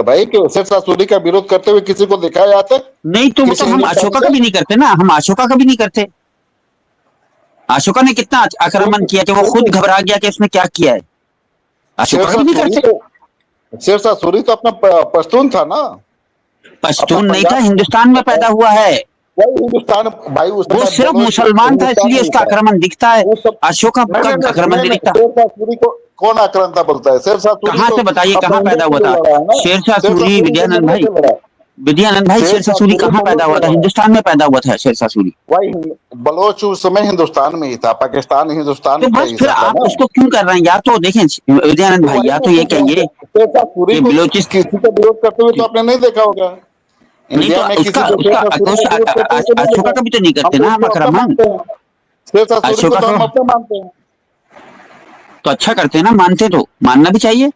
भाई कि शेरशाह सूरी का विरोध करते हुए किसी को देखा है आज तक? नहीं तो किसी हम हिंदुस्तानी अशोका का से? भी नहीं करते ना, हम अशोका का भी नहीं करते। अशोका ने कितना आक्रमण किया कि वो खुद घबरा गया कि उसने क्या किया है। अशोका का शेरशाह भी नहीं सूरी करते। तो शेरशाह सूरी तो अपना पश्तून था ना, अपना पश्तून नहीं था, पंजाब हिंदुस्तान में पैदा हुआ है। वही हिंदुस्तान भाई, उस वो समय सिर्फ बलोच मुसलमान था हिंदुस्तान इसलिए नहीं उसका था आक्रमण दिखता है। वो सब। अशोका नहीं का नहीं नहीं आक्रमण नहीं नहीं नहीं, दिखता। शेरशाह सूरी को कौन आक्रांता बोलता है? शेरशाह सूरी कहां तो से बताइए, अपने कहां अंदर पैदा से हुआ जो था लड़ा है ना। शेरशाह शेरशाह सूरी? सूरी विद्यानंद बंदूक भाई, से लड़ा। विद्यानंद भाई, शेरशाह शेरशाह सूरी सूरी कहां बंदूक पैदा हुआ से था? लड़ा। हिंदुस्तान में पैदा हुआ था शेरशाह सूरी। वही बलोच उस समय हिंदुस्तान में ही था, पाकिस्तान हिंदुस्तान तो का बस फिर हिस्सा था आप ना। उसको क्यों कर रहे हैं? या तो देखें विद्यानंद तो भाई, वही या मैं तो ये पूछ रहा हूँ कहिए कि शेरशाह सूरी कि को बलोचिस्तान, किसी का विरोध करते हुए तो आपने नहीं देखा होगा। नहीं तो इंडिया में किसी उसका को उसका शेरशाह सूरी का विरोध करते हुए तो नहीं अशोका देखा। का भी तो नहीं हम करते तो ना हम उसको अपना आक्रमण। मानते हैं, शेरशाह सूरी को अशोका तो का हम अपना मानते हैं। तो अच्छा करते हैं ना, मानते तो मानना भी चाहिए।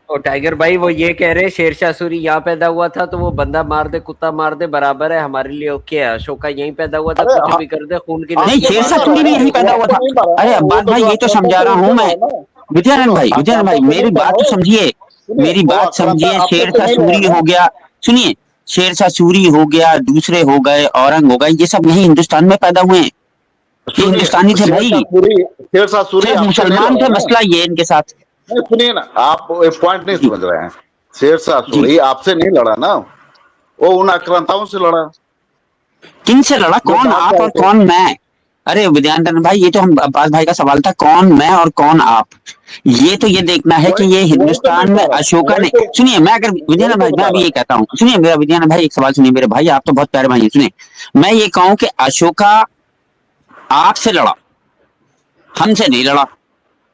और टाइगर भाई वो ये कह रहे हैं शेरशाह सूरी यहाँ पैदा हुआ था तो वो बंदा मार दे कुत्ता मार दे बराबर है, हमारे लिए ओके है। अशोका यहीं पैदा हुआ था, अरे कुछ भी कर दे, खून की नहीं, नदी है, आपको नहीं शेरशाह बात मारा सूरी अलग है भी है। यहीं वो पैदा हुआ आपको था। नहीं मारा अरे है, वो अब्बास तो भाई, जो यही तो आक्रांता समझा थे रहा हूं उनसे मैं। लड़ा ना। विद्यानंद सुनो, भाई, विद्यानंद भाई, आक्रांता से मेरी नहीं बात लड़ा तो हो। समझिए, सुनिए, मेरी वो बात आक्रांता समझिए। आपसे तो शेरशाह नहीं लड़ा सूरी ना। हो गया, सुनिए, शेरशाह सूरी हो गया, दूसरे हो गए, औरंग हो गए, ये सब यही हिंदुस्तान में पैदा हुए हैं। ये सुनिए, हिंदुस्तानी थे भाई, शेरशाह सूरी सिर्फ आपसे नहीं मुसलमान लड़ा थे, ना। मसला ये इनके साथ। नहीं सुनिए ना, आप एक पॉइंट नहीं जी समझ रहे हैं। शेरशाह जी। सूरी आपसे नहीं लड़ा ना, वो उन आक्रांताओं से लड़ा किन से लड़ा? जो कौन बाहर से आप आए और थे। कौन मैं? अरे विद्यानंद भाई, ये तो हम अब्बास भाई का सवाल था, कौन मैं और कौन आप। ये तो ये देखना है कि वही ये वही तो मैं हिंदुस्तान में कह रहा हूँ, अशोका वही ने, तो सुनिए, मैं अगर वही विद्यानंद तो भाई, मैं बता अभी रहा ये हूँ। कहता हूँ, सुनिए मेरा विद्यानंद भाई, एक सवाल सुनिए मेरे भाई, आप तो बहुत प्यारे भाई हैं, सुनिए। मैं ये कहूं कि अशोका आपसे लड़ा, हमसे नहीं लड़ा,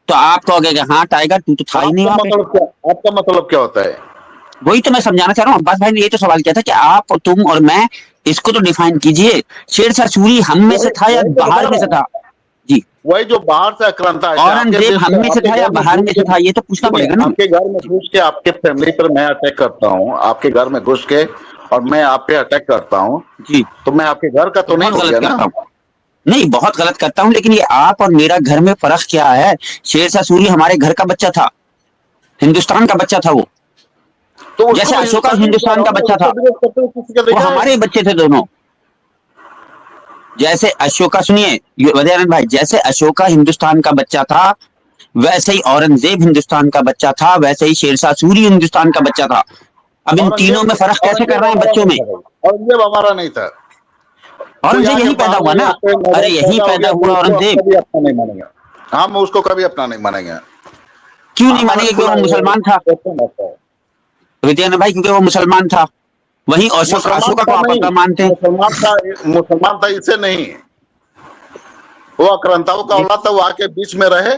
तो आप कहोगे कि हाँ टाइगर, तू तो था ही नहीं आपका वहां पे। मतलब क्या, आपका मतलब क्या होता है? वही तो मैं समझाना चाह रहा हूँ। अब्बास भाई ने ये तो सवाल किया था कि आप और तुम और मैं, इसको तो डिफाइन कीजिए। शेरशाह सूरी हम में से वही था या वही तो बाहर बता में रहा से हूँ। था? जी। वही जो बाहर से आक्रांता आए थे आपके औरंगजेब देश हम में, में से आपके था या घर में बाहर घुस में से के। था? ये तो पूछना सुनिए, पड़ेगा ना। आपके घर में घुस के आपके फैमिली पर मैं अटैक करता हूँ, आपके घर में घुस के और मैं आप पे अटैक करता हूँ, जी, तो मैं आपके घर का तो तो नहीं बहुत हो गलत गया ना। करता हूँ। नहीं, बहुत गलत करता हूँ, लेकिन ये आप और मेरा घर में फर्क क्या है? शेरशाह सूरी हमारे घर का बच्चा था, हिंदुस्तान का बच्चा था वो। तो उसको जैसे मैं अशोका हिंदुस्तानी कह हिंदुस्तान रहा का हूँ ना, बच्चा उसका था, विरोध करते हुए किसी का वो देखा है? हमारे बच्चे थे दोनों। जैसे अशोका, सुनिए विद्यानंद भाई, जैसे अशोका हिंदुस्तान का बच्चा था, वैसे ही औरंगजेब हिंदुस्तान का बच्चा था, वैसे ही शेरशाह सूरी हिंदुस्तान का बच्चा था। अब इन तीनों में औरंगजेब फर्क कैसे कर औरंगजेब रहे हैं हमारा बच्चों नहीं में? था भाई, औरंगजेब हमारा नहीं था। कोई औरंगजेब आके यहीं पैदा बाहर हुआ में ना। यहाँ पे अरे नवाब यहीं पैदा हो पैदा गया हुआ तो उसको हम औरंगजेब। कभी अपना नहीं मानेंगे। हम उसको कभी अपना नहीं मानेंगे। क्यों नहीं हमारा मानेंगे? क्योंकि खुला वो मुसलमान था। ओपन रहता है। विद्यानंद भाई, क्योंकि वो मुसलमान था। वहीं अशोका, मुसलमान अशोका को था आप नहीं, अपना मानते हैं। मुसलमान था इसे नहीं, वो आक्रांताओं का जी औलाद था, वो आके बीच में रहे।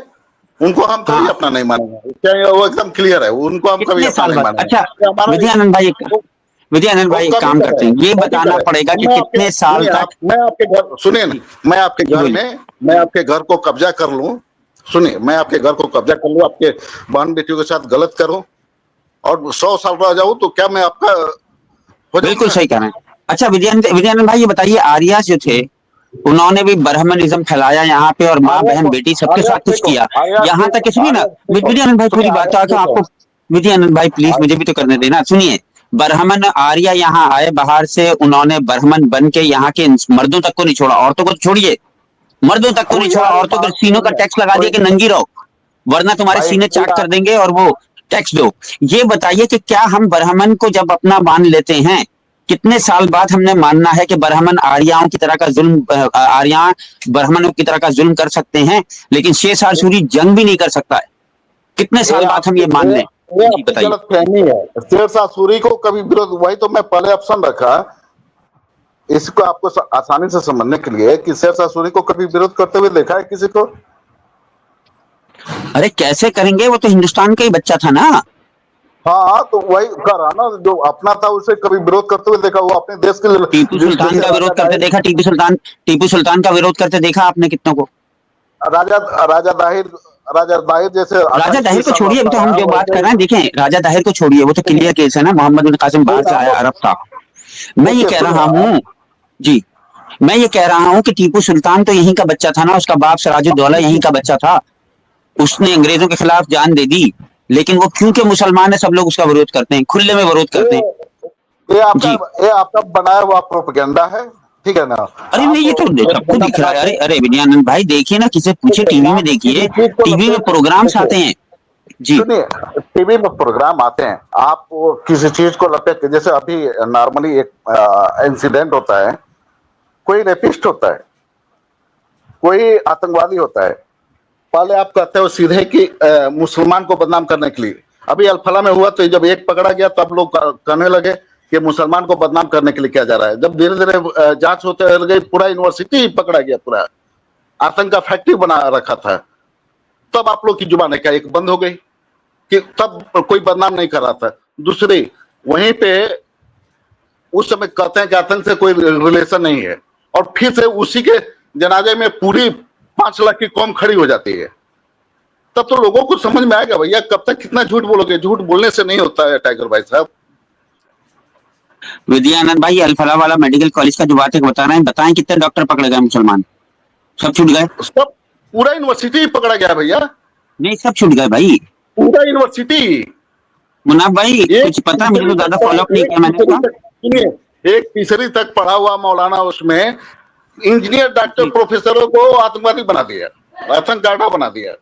उनको हम कभी हाँ। अपना नहीं मानेंगे, क्या वो एकदम क्लियर है, उनको हम कभी कितने अपना साल नहीं बाद? मानेंगे। अच्छा ये हमारा विद्यानंद भाई, वो, विद्यानंद वो भाई एक कभी काम करे, करते हैं, ये कभी बताना करे। पड़ेगा अब कि मैं आपके कितने साल सुनिए, तक। मैं आपके घर सुनिए ना, जी मैं आपके जी घर बोलिए। में, मैं आपके घर को कब्जा कर लूं। सुनिए, मैं आपके घर को कब्जा कर लूं, आपके बहन बेटियों के साथ गलत करूं और 100 साल रह जाऊं, तो क्या मैं आपका हो बिल्कुल जाऊंगा? सही कह रहे हैं। अच्छा विद्यानंद, विद्यानंद भाई ये बताइए, आर्या जो थे, उन्होंने भी ब्राह्मणिज्म फैलाया यहाँ पे, और माँ आर्या बहन को बेटी सबके आर्या साथ कुछ देखो, किया। आर्या यहाँ तक कि देखो, सुनिए ना, आर्या देखो, विद्यानंद भाई सुनिए, पूरी बात आर्या तो आकर देखो, आपको, विद्यानंद भाई प्लीज मुझे भी तो करने देना। सुनिए, ब्राह्मण आर्य यहाँ आए बाहर से, उन्होंने ब्राह्मण बन के यहाँ के मर्दों तक को नहीं छोड़ा, औरतों को तो छोड़िए, मर्दों तक को नहीं कोई छोड़ा, आर्य औरतों के बाहर सीनों का सुनिए, टैक्स लगा दिया कोई कि नंगी रहो, वरना तुम्हारे भाई सीने कोई चाट कर देंगे और वो टैक्स दो। ये बताइए कि क्या हम ब्राह्मण को जब अपना मान लेते हैं, कितने साल बाद हमने मानना है कि ब्राह्मण आर्याओं की तरह का जुल्म, आर्या ब्राह्मणों की तरह का जुल्म कर सकते हैं, लेकिन शेरशाह सूरी जंग भी नहीं कर सकता है? कितने ये साल बाद हम आपकी ये मान लें? ये जी आपकी बताइए। गलत फहमी है। शेरशाह सूरी को कभी विरोध, वही तो मैं पहले ऑप्शन रखा इसको आपको आसानी से समझने के लिए कि शेरशाह सूरी को कभी विरोध करते हुए देखा है किसी को? अरे कैसे करेंगे, वो तो हिंदुस्तान का ही बच्चा था ना। हाँ, तो वही कर रहा ना, जो अपना था उसे कभी विरोध करते हुए देखा? वो अपने देश के टीपू सुल्तान जैसे का राजा विरोध करते दाहिर, देखा? टीपू सुल्तान का विरोध करते देखा आपने कितनों को? राजा राजा दाहिर राजा दाहिर जैसे राजा 28 दाहिर 30 को साल छोड़िए, अभी रहता तो हम रहा, जो बात वैसे कर ही रहे हैं, देखें राजा दाहिर को छोड़िए, वो तो क्लियर केस है ना, मोहम्मद बिन कासिम बाहर से आया, अरब था। मैं ये देखिए कह सुनिए रहा हूँ, जी, मैं ये कह रहा हूँ कि टीपू सुल्तान तो यहीं का बच्चा था ना, उसका बाप सिराजुद्दौला यहीं का बच्चा था, उसने अंग्रेजों के खिलाफ जान दे दी। लेकिन वो क्योंकि मुसलमान है सब लोग उसका विरोध करते हैं, खुले में विरोध करते हैं। ये आपका बनाया हुआ प्रोपेगेंडा है, ठीक है ना। अरे नहीं, ये तो सबको दिख रहा है। अरे विद्यानंद भाई देखिए ना, किसे पूछे, टीवी में देखिए, टीवी में प्रोग्राम्स आते हैं जी। सुनिए, टीवी में प्रोग्राम आते हैं, आप किसी चीज को लपेट के, जैसे अभी नॉर्मली एक इंसिडेंट होता है, कोई रेपिस्ट होता है, कोई आतंकवादी होता है, पहले आप कहते हो सीधे कि मुसलमान को बदनाम करने के लिए। अभी अल-फलाह में हुआ तो जब एक पकड़ा गया तब लोग कहने लगे कि मुसलमान को बदनाम करने के लिए किया जा रहा है। जब धीरे धीरे जांच होते गई, पूरा यूनिवर्सिटी पकड़ा गया, पूरा आतंक का फैक्ट्री बना रखा था, तब आप लोग की जुबान क्या एक बंद हो गई कि तब कोई बदनाम नहीं कर रहा था। दूसरी, वहीं पे उस समय कहते हैं कि आतंक से कोई रिलेशन नहीं है, और फिर से उसी के जनाजे में पूरी 5 लाख की कौम खड़ी हो जाती है। तब तो लोगों को समझ में आएगा भैया, कब तक कितना झूठ बोलोगे। झूठ बोलने से नहीं होता है टाइगर भाई साहब। विद्यानंद भाई, अल-फलाह वाला मेडिकल कॉलेज का जो बात है बता रहे हैं, बताएं कितने डॉक्टर पकड़े गए मुसलमान? सब छूट गए? सब पूरा यूनिवर्सिटी पकड़ा गया भैया। नहीं, सब छूट गए भाई, पूरा यूनिवर्सिटी। मुनाफ भाई कुछ पता, मुझे तो ज्यादा फॉलो अप नहीं किया मैंने। एक तीसरी तक पढ़ा हुआ मौलाना, उसमें इंजीनियर, डॉक्टर, प्रोफेसरों को आतंकवादी बना दिया, आतंकगार्डा बना दिया।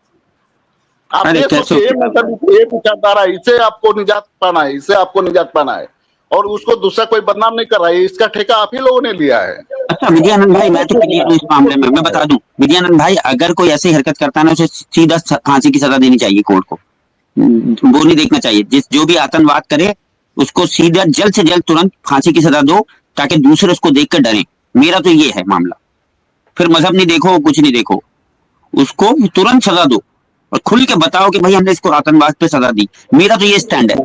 आप ये सोचिए, ये विचारधारा, इसे आपको निजात पाना है, इसे आपको निजात पाना है, और उसको दूसरा कोई बदनाम नहीं कर रहा है। इसका ठेका आप ही लोगों ने लिया है। अच्छा विद्यानंद भाई, मैं तो क्लियर हूँ इस मामले में, मैं बता दूं विद्यानंद भाई, अगर कोई ऐसी हरकत करता है ना, उसे सीधा फांसी की सजा देनी चाहिए कोर्ट को। वो नहीं देखना चाहिए, जो भी आतंकवाद करे उसको सीधा जल्द से जल्द तुरंत फांसी की सजा दो, ताकि दूसरे उसको देख कर डरे। मेरा तो ये है मामला। फिर मजहब नहीं देखो, कुछ नहीं देखो, उसको तुरंत सजा दो और खुल के बताओ कि भाई हमने इसको आतंकवाद पे सजा दी। मेरा तो ये स्टैंड है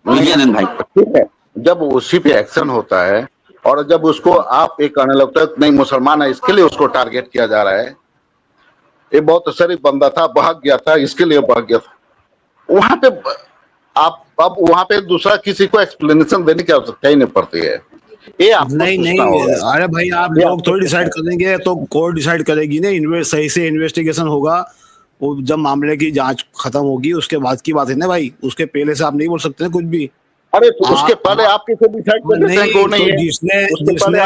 विजयानंद भाई। ठीक है, जब उसी पे एक्शन होता है और जब उसको आप एक कहने लगता है नहीं मुसलमान है, इसके लिए उसको टारगेट किया जा रहा है, ये बहुत शरीफ बंदा था, भाग गया था, इसके लिए भाग गया था, वहां पे आप अब वहां पे दूसरा किसी को एक्सप्लेनेशन देने की आवश्यकता ही नहीं पड़ती है। ये आप नहीं, अरे भाई आप लोग थोड़ी डिसाइड करेंगे, तो कोर्ट डिसाइड करेगी ना, सही से इन्वेस्टिगेशन होगा, वो जब मामले की जांच खत्म होगी उसके बाद की बात है ना भाई। उसके पहले से आप नहीं बोल सकते कुछ भी। अरे तो उसके पहले आप किसे डिसाइड कर देते हैं? नहीं है जिसने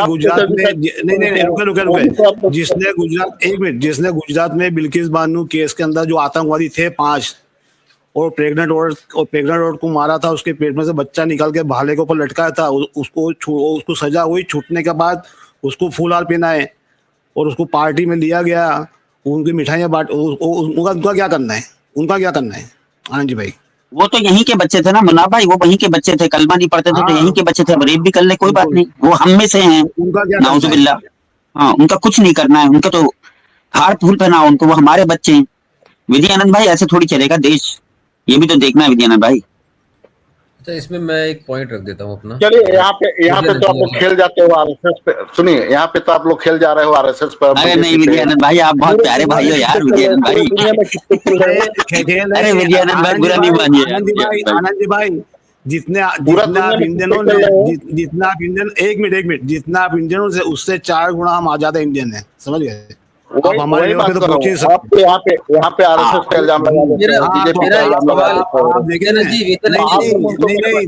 गुजरात में, नहीं रुके, जिसने गुजरात, एक मिनट, जिसने गुजरात में बिल्किस बानो केस के अंदर जो आतंकवादी थे 5 और प्रेग्नेंट औरत को मारा था, उसके पेट में से बच्चा निकाल के भाले के ऊपर लटकाया था, उसको सजा हुई, छूटने के बाद उसको फूल हार पहनाए और उसको पार्टी में लिया गया, उनकी मिठाइयाँ बांट, उनका क्या करना है? उनका क्या करना है आनंद जी भाई? वो तो यहीं के बच्चे थे ना मुन्ना भाई, वो वहीं के बच्चे थे, कलमा नहीं पढ़ते थे, तो यहीं के बच्चे थे। अब रेप भी कर ले कोई बात नहीं, वो हम में से हैं, नाउजुबिल्लाह। हाँ, उनका कुछ नहीं करना है, उनका तो हार फूल पहनाओ उनको, वो हमारे बच्चे हैं। विजयानंद भाई ऐसे थोड़ी चलेगा देश, ये भी तो देखना है विजयानंद भाई। अच्छा, इसमें मैं एक पॉइंट रख देता हूँ अपना। चलिए, यहाँ पे तो आप लोग खेल जाते हो आरएसएस पे। सुनिए, यहाँ पे तो आप लोग खेल जा रहे हो आरएसएस पर। अरे नहीं विजयानंद भाई, आप बहुत प्यारे भाई हो यार विजयानंद भाई। अरे विजयानंद भाई बुरा नहीं मानिए आनंद जी भाई, जितने आप इंडियनों ने, जितना आप इंडियन, एक मिनट, जितना आप इंडियनों से उससे 4 गुना हम आजाद इंडियन है, समझ गए? आप हमारे लेवल पे तो पहुंच ही सकते। यहाँ पे आरएसएस का इल्जाम लगा देते हैं, बीजेपी का इल्जाम लगा देते हैं।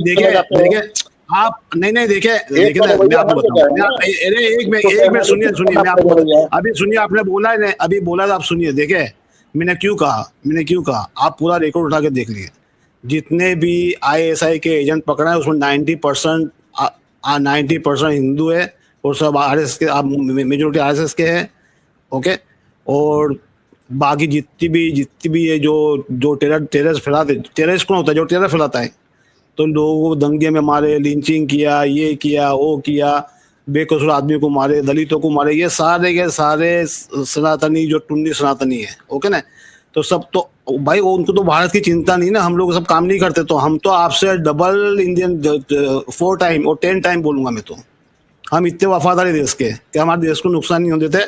देखिए आप नहीं देखिए मैं आपको बताऊं, अरे एक मिनट सुनिए, मैं आपको अभी सुनिए, आपने बोला है, अभी बोला था, आप सुनिए। देखिए मैंने क्यों कहा, आप पूरा रिकॉर्ड उठा के देख लिए, जितने भी ISI के एजेंट पकड़ा है उसमें 90% हिंदू है और सब RSS के, मेजोरिटी RSS के है, ओके। और बाकी जितनी भी ये जो टेरर फैलाते, टेररिस्ट कौन होता है? जो टेरर फैलाता है, तो लोगों को दंगे में मारे, लिंचिंग किया, ये किया, वो किया, बेकसूर आदमी को मारे, दलितों को मारे, ये सारे के सारे सनातनी, जो टुन्नी सनातनी है, ओके ना। तो सब तो भाई उनको तो भारत की चिंता नहीं ना, हम लोग सब काम नहीं करते, तो हम तो आपसे डबल इंडियन 4 टाइम और 10 टाइम बोलूंगा मैं, तो हम इतने वफादार है देश के कि हमारे देश को नुकसान नहीं होने देते।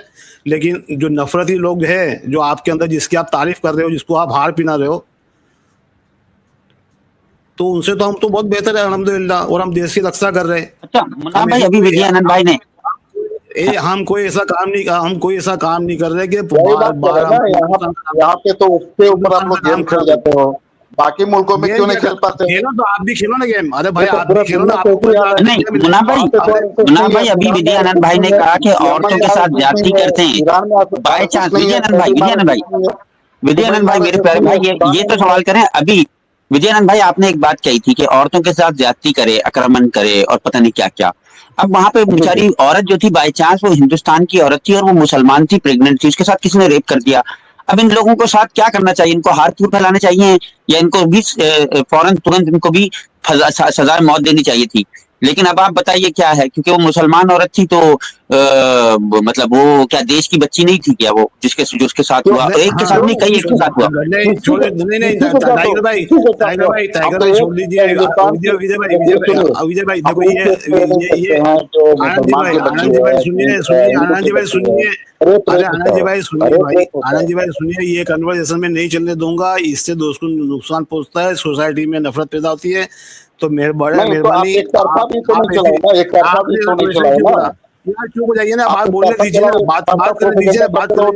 लेकिन जो नफरती लोग हैं, जो आपके अंदर, जिसकी आप तारीफ कर रहे हो, जिसको आप हार पिना रहे हो, तो उनसे तो हम तो बहुत बेहतर है अल्हम्दुलिल्लाह, और हम देश की रक्षा कर रहे हैं। अच्छा मुन्ना भाई, अभी विजयानंद भाई ने हम कोई ऐसा काम नहीं कर रहे कि यहाँ पे तो उसके ऊपर आप लोग गेम खेल जाते हो। बाकी मुल्कों में क्यों नहीं खेल पाते? खेलो तो आप भी खेलो ना गेम। अरे भाई तो आप भी खेलो ना, पूरा आपको नहीं मुन्ना भाई अभी विजयानंद भाई ने कहा कि औरतों के साथ ज्यादती करते हैं बाय चांस। विजयानंद भाई मेरे प्यारे भाई, ये तो सवाल करें अभी। विजयानंद भाई आपने एक बात कही थी कि औरतों के साथ ज्यादती करे, आक्रमण करे और पता नहीं क्या क्या। अब वहां पे बेचारी औरत जो थी बाय चांस वो हिंदुस्तान की औरत थी और वो मुसलमान थी, प्रेग्नेंट थी, उसके साथ किसी ने रेप कर दिया। अब इन लोगों को साथ क्या करना चाहिए? इनको हाथ फूट फैलाने चाहिए या इनको भी फौरन तुरंत इनको भी सजा मौत देनी चाहिए थी? लेकिन अब आप बताइए क्या है, क्योंकि वो मुसलमान औरत थी तो मतलब वो क्या देश की बच्ची नहीं थी क्या? वो जिसके साथ हुआ, एक के साथ नहीं कई एक के साथ हुआ। नहीं टाइगर भाई छोड़ दीजिए। विजय भाई देखो ये आनंद जी भाई सुनिए। अरे आनंद जी भाई सुनिए, ये कन्वर्सेशन में नहीं चलने दूंगा। इससे दोस्त को नुकसान पहुंचता है, सोसाइटी में नफरत पैदा होती है। तो मेहरबानी यार चुप हो जाइए ना, बात बोलने दीजिए ना, बात करने दीजिए, बात करने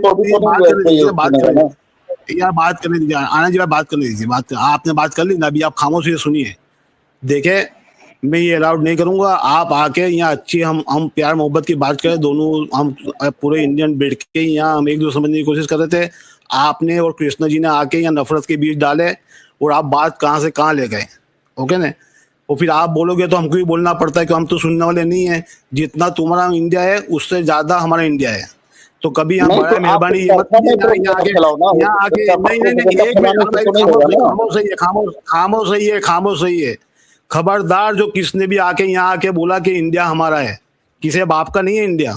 दीजिए आनंद जी, बात करने दीजिए। आपने बात कर ली ना, अभी आप खामोश होकर सुनिए। देखे मैं ये अलाउड नहीं करूंगा आप आके यहाँ अच्छी हम प्यार मोहब्बत की बात करें। दोनों हम पूरे इंडियन बैठ के यहाँ हम एक दूसरे समझने की कोशिश कर रहे थे। आपने और कृष्णा जी ने आके यहाँ नफरत के बीच डाले और आप बात कहाँ से कहाँ ले गए। ओके ना, और फिर आप बोलोगे तो हमको भी बोलना पड़ता है कि हम तो सुनने वाले नहीं है। जितना तुम्हारा इंडिया है उससे ज्यादा हमारा इंडिया है। तो कभी हम बड़ा मेहरबानी ये मत यहाँ आके नहीं एक मिनट खामोश है। खबरदार जो किसने भी आके यहाँ आके बोला कि इंडिया हमारा है, किसी बाप का नहीं है इंडिया।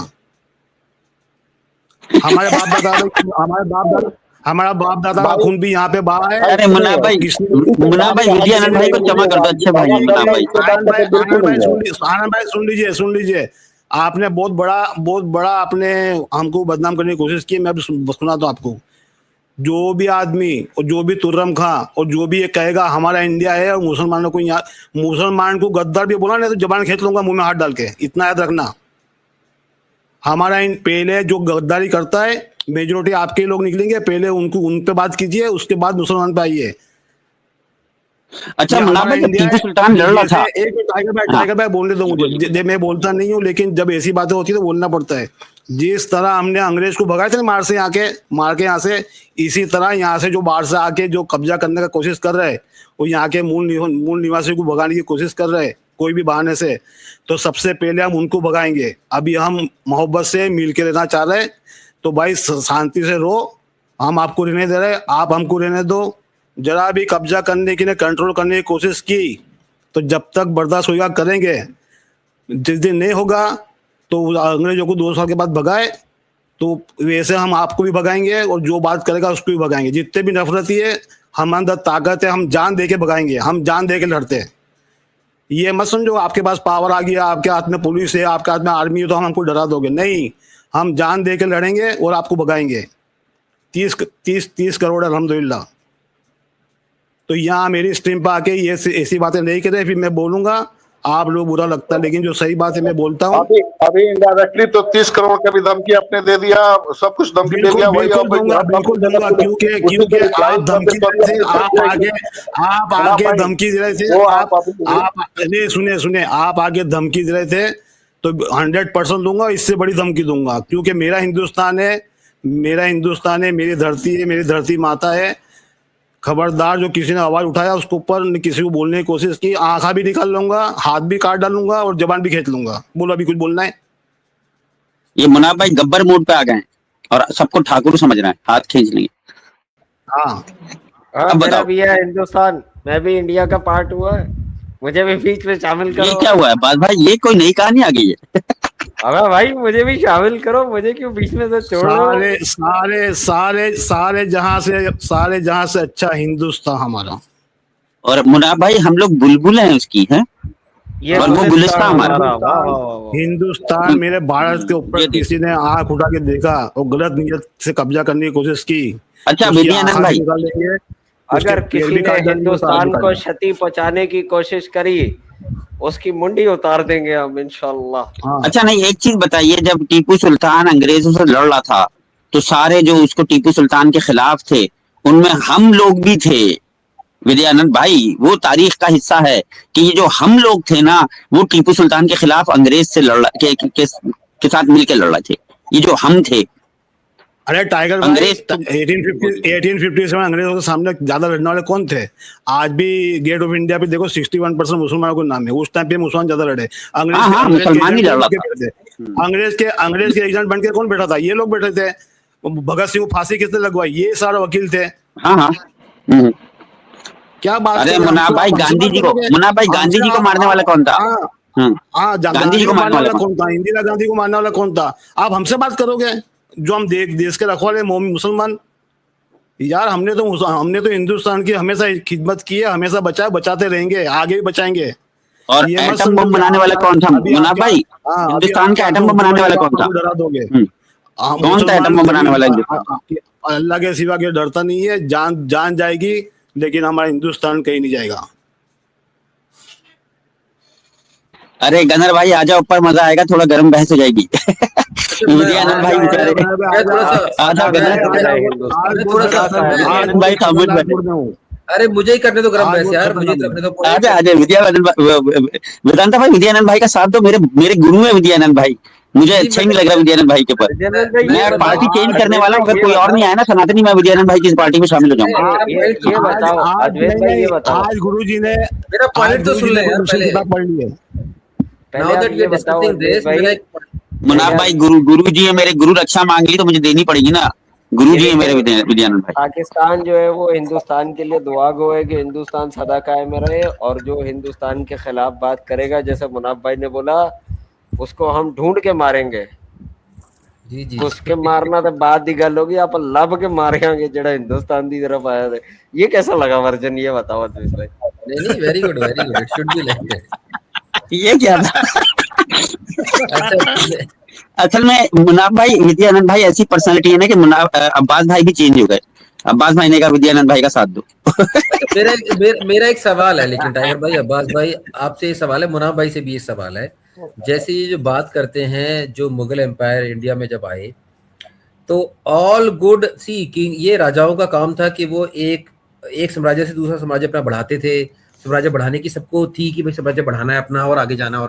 हमारे बाप दादा का खून भी यहाँ पे बहा है। अरे मुन्ना भाई विजयानंद भाई को क्षमा कर दो। अच्छे भाई आनंद भाई सुन लीजिए। आपने बहुत बड़ा आपने हमको बदनाम करने की कोशिश की। मैं सुना तो आपको, जो भी आदमी और जो भी तुर्रम खां और जो भी ये कहेगा हमारा इंडिया है और मुसलमानों को यहाँ, मुसलमान को गद्दार भी बोला नहीं तो जबान खींच लूंगा मुंह में हाथ डाल के, इतना याद रखना। हमारा पहले जो गद्दारी करता है मेजोरिटी आपके लोग निकलेंगे, पहले उन पे बात कीजिए, उसके बाद मुसलमान पे आइए। अच्छा मुन्ना भाई टीपू सुल्तान लड़ रहा था। एक टाइगर भाई बोलने दो मुझे, मैं बोलता नहीं हूँ लेकिन जब ऐसी बातें होती है तो बोलना पड़ता है। जिस तरह हमने अंग्रेज को भगाए थे ना मार के यहाँ से, इसी तरह यहाँ से जो बाहर से आके जो कब्जा करने का कोशिश कर रहे हैं वो यहाँ के मूल निवासियों को भगाने की कोशिश कर रहे हैं कोई भी बहाने से। तो सबसे पहले हम उनको भगाएंगे। अभी हम मोहब्बत से मिल के रहना चाह रहे हैं तो भाई शांति से रहो, हम आपको रहने दे रहे, आप हमको रहने दो। जरा भी कब्जा करने की कंट्रोल करने की कोशिश की तो जब तक बर्दाश्त होगा करेंगे। जिस दिन नहीं होगा तो अंग्रेजों को 2 साल के बाद भगाए तो वैसे हम आपको भी भगाएंगे और जो बात करेगा उसको भी भगाएंगे। जितने भी नफरती है हम अंदर ताकत है, हम जान दे के भगाएंगे, हम जान दे के लड़ते हैं। ये मत समझो आपके पास पावर आ गया, आपके हाथ में पुलिस है, आपके हाथ में आर्मी है तो हम हमको डरा दोगे। नहीं, हम जान दे के लड़ेंगे और आपको भगाएंगे। 30 करोड़ अल्हम्दुलिल्लाह। तो यहाँ मेरी स्ट्रीम पर आके ये ऐसी बातें नहीं करें, फिर मैं बोलूंगा आप लोग बुरा लगता है, लेकिन जो सही बात है मैं बोलता हूँ। अभी इनडायरेक्टली तो 30 करोड़ का भी धमकी आपने दे दिया, सब कुछ धमकी दे दिया। बिल्कुल दूंगा क्योंकि आप धमकी दे रहे थे, आप आगे धमकी दे रहे थे, आप सुने आप आगे धमकी दे रहे थे तो 100% दूंगा, इससे बड़ी धमकी दूंगा। क्योंकि मेरा हिंदुस्तान है, मेरी धरती है, मेरी धरती माता है। खबरदार जो किसी ने आवाज उठाया उसके ऊपर किसी को बोलने की कोशिश की, आंखा भी निकाल लूंगा, हाथ भी काट डालूंगा और जबान भी खींच लूंगा। बोलो अभी कुछ बोलना है? ये मुन्ना भाई गब्बर मोड पे आ गए और सबको ठाकुर समझ रहे हैं, हाथ खींच लेंगे। हाँ मेरा भी है हिंदुस्तान, मैं भी इंडिया का पार्ट हुआ है, मुझे भी बीच में शामिल करो। ये क्या हुआ है बात भाई, ये कोई नई कहानी आ गई है? अबे भाई मुझे भी शामिल करो, मुझे क्यों बीच में से छोड़ो? सारे जहां से अच्छा हिंदुस्तान हमारा। और मुन्ना भाई हम लोग बुलबुल हैं उसकी, है और वो गुलिस्तान हमारा। हिंदुस्तान मेरे भारत के ऊपर किसी ने आंख उठा के देखा और गलत नीयत से कब्जा करने की कोशिश की। अच्छा विजयानंद भाई, अगर किसी ने हिंदुस्तान को क्षति पहुंचाने की कोशिश करी उसकी मुंडी उतार देंगे हम इंशाल्लाह। अच्छा नहीं, एक चीज बताइए, जब टीपू सुल्तान अंग्रेजों से लड़ रहा था तो सारे जो उसको टीपू सुल्तान के खिलाफ थे उनमें हम लोग भी थे, विद्यानंद भाई, वो तारीख का हिस्सा है कि ये जो हम लोग थे ना, वो टीपू सुल्तान के खिलाफ अंग्रेज से के साथ मिलकर लड़ रहे थे। ये जो हम थे, अरे टाइगर भाई, अंग्रेज 1850 में अंग्रेजों के सामने ज्यादा लड़ने वाले कौन थे? आज भी गेट ऑफ इंडिया पे देखो 61% मुसलमानों को नाम है। उस टाइम पे मुसलमान ज्यादा लड़े। मुसलमान ही लड़ रहा था। अंग्रेज के एजेंट बन के कौन बैठा था? ये लोग बैठे थे। भगत सिंह को फांसी किसने लगवाई? ये सारे वकील थे। हाँ। क्या बात? अरे मुन्ना भाई, गांधी जी को मारने वाला कौन था? गांधी जी को मारने वाला कौन था? इंदिरा गांधी को मारने वाला कौन था? आप हमसे बात करोगे जो हम देश के रखवाले मुसलमान? यार हमने तो हिंदुस्तान की हमेशा खिदमत की है, हमेशा बचाया, बचाते रहेंगे, आगे भी बचाएंगे। और एटम बम बनाने वाला कौन था मुन्ना भाई? हिंदुस्तान का एटम बम बनाने वाला कौन था? डरा दोगे? कौन था एटम बम बनाने वाला? अल्लाह के सिवा के डरता नहीं है। जान जाएगी लेकिन हमारा हिंदुस्तान कहीं नहीं जाएगा। अरे गनर भाई आ जाओ ऊपर, मजा आएगा, थोड़ा गर्म बहस हो जाएगी। विद्यानंद भाई बेचारे भाई खामोश बैठे। अरे मुझे ही करने दो गरम बहस यार, मुझे करने दो। आजा वेदांता भाई, विद्यानंद भाई का साथ दो। मेरे गुरु है विद्यानंद भाई, मुझे अच्छा ही नहीं लग रहा विद्यानंद भाई के ऊपर। मैं पार्टी चेंज करने वाला हूँ, अगर कोई और नहीं आया ना सनातनी, मैं विद्यानंद भाई की इस पार्टी में शामिल हो जाऊंगा। ये बताओ अद्वैत भाई, ये बताओ आज गुरुजी ने मेरा पॉइंट तो सुन ले यार पहले। पढ़ लिए। Now that we are discussing this, मेरा मुनाफ भाई गुरु जी है मेरे, गुरु रक्षा मांग ली तो मुझे देनी पड़ेगी ना। गुरु जी है मेरे विद्यानंद भाई। पाकिस्तान जो है वो हिंदुस्तान के लिए दुआ गो है कि हिंदुस्तान सदा कायम रहे, और जो हिंदुस्तान के खिलाफ बात करेगा, जैसे मुनाफ भाई ने बोला, उसको हम ढूंढ के मारेंगे। जी उसके मारना तो बाद की गल होगी, आप लब के मारेंगे जेड़ा हिंदुस्तान की तरफ आया थे। ये कैसा लगा वर्जन, ये बताओ अद्वैत भाई। नहीं, very good, it should be like that. ये क्या था? असल में मुनाफ भाई, विद्यानंद भाई ऐसी पर्सनालिटी है ना कि अब्बास भाई भी चेंज हो गए। अब्बास भाई ने कहा विद्यानंद भाई का साथ दो। मेरा एक सवाल है, लेकिन टाइगर भाई, अब्बास भाई आपसे ये सवाल है, मुनाफ भाई से भी ये सवाल है। जैसे ये जो बात करते हैं, जो मुगल एम्पायर इंडिया में जब आए तो ऑल गुड सी कि ये राजाओं का काम था कि वो एक साम्राज्य से दूसरा साम्राज्य अपना बढ़ाते थे। साम्राज्य बढ़ाने की सबको थी कि भाई साम्राज्य बढ़ाना है अपना, और आगे जाना है।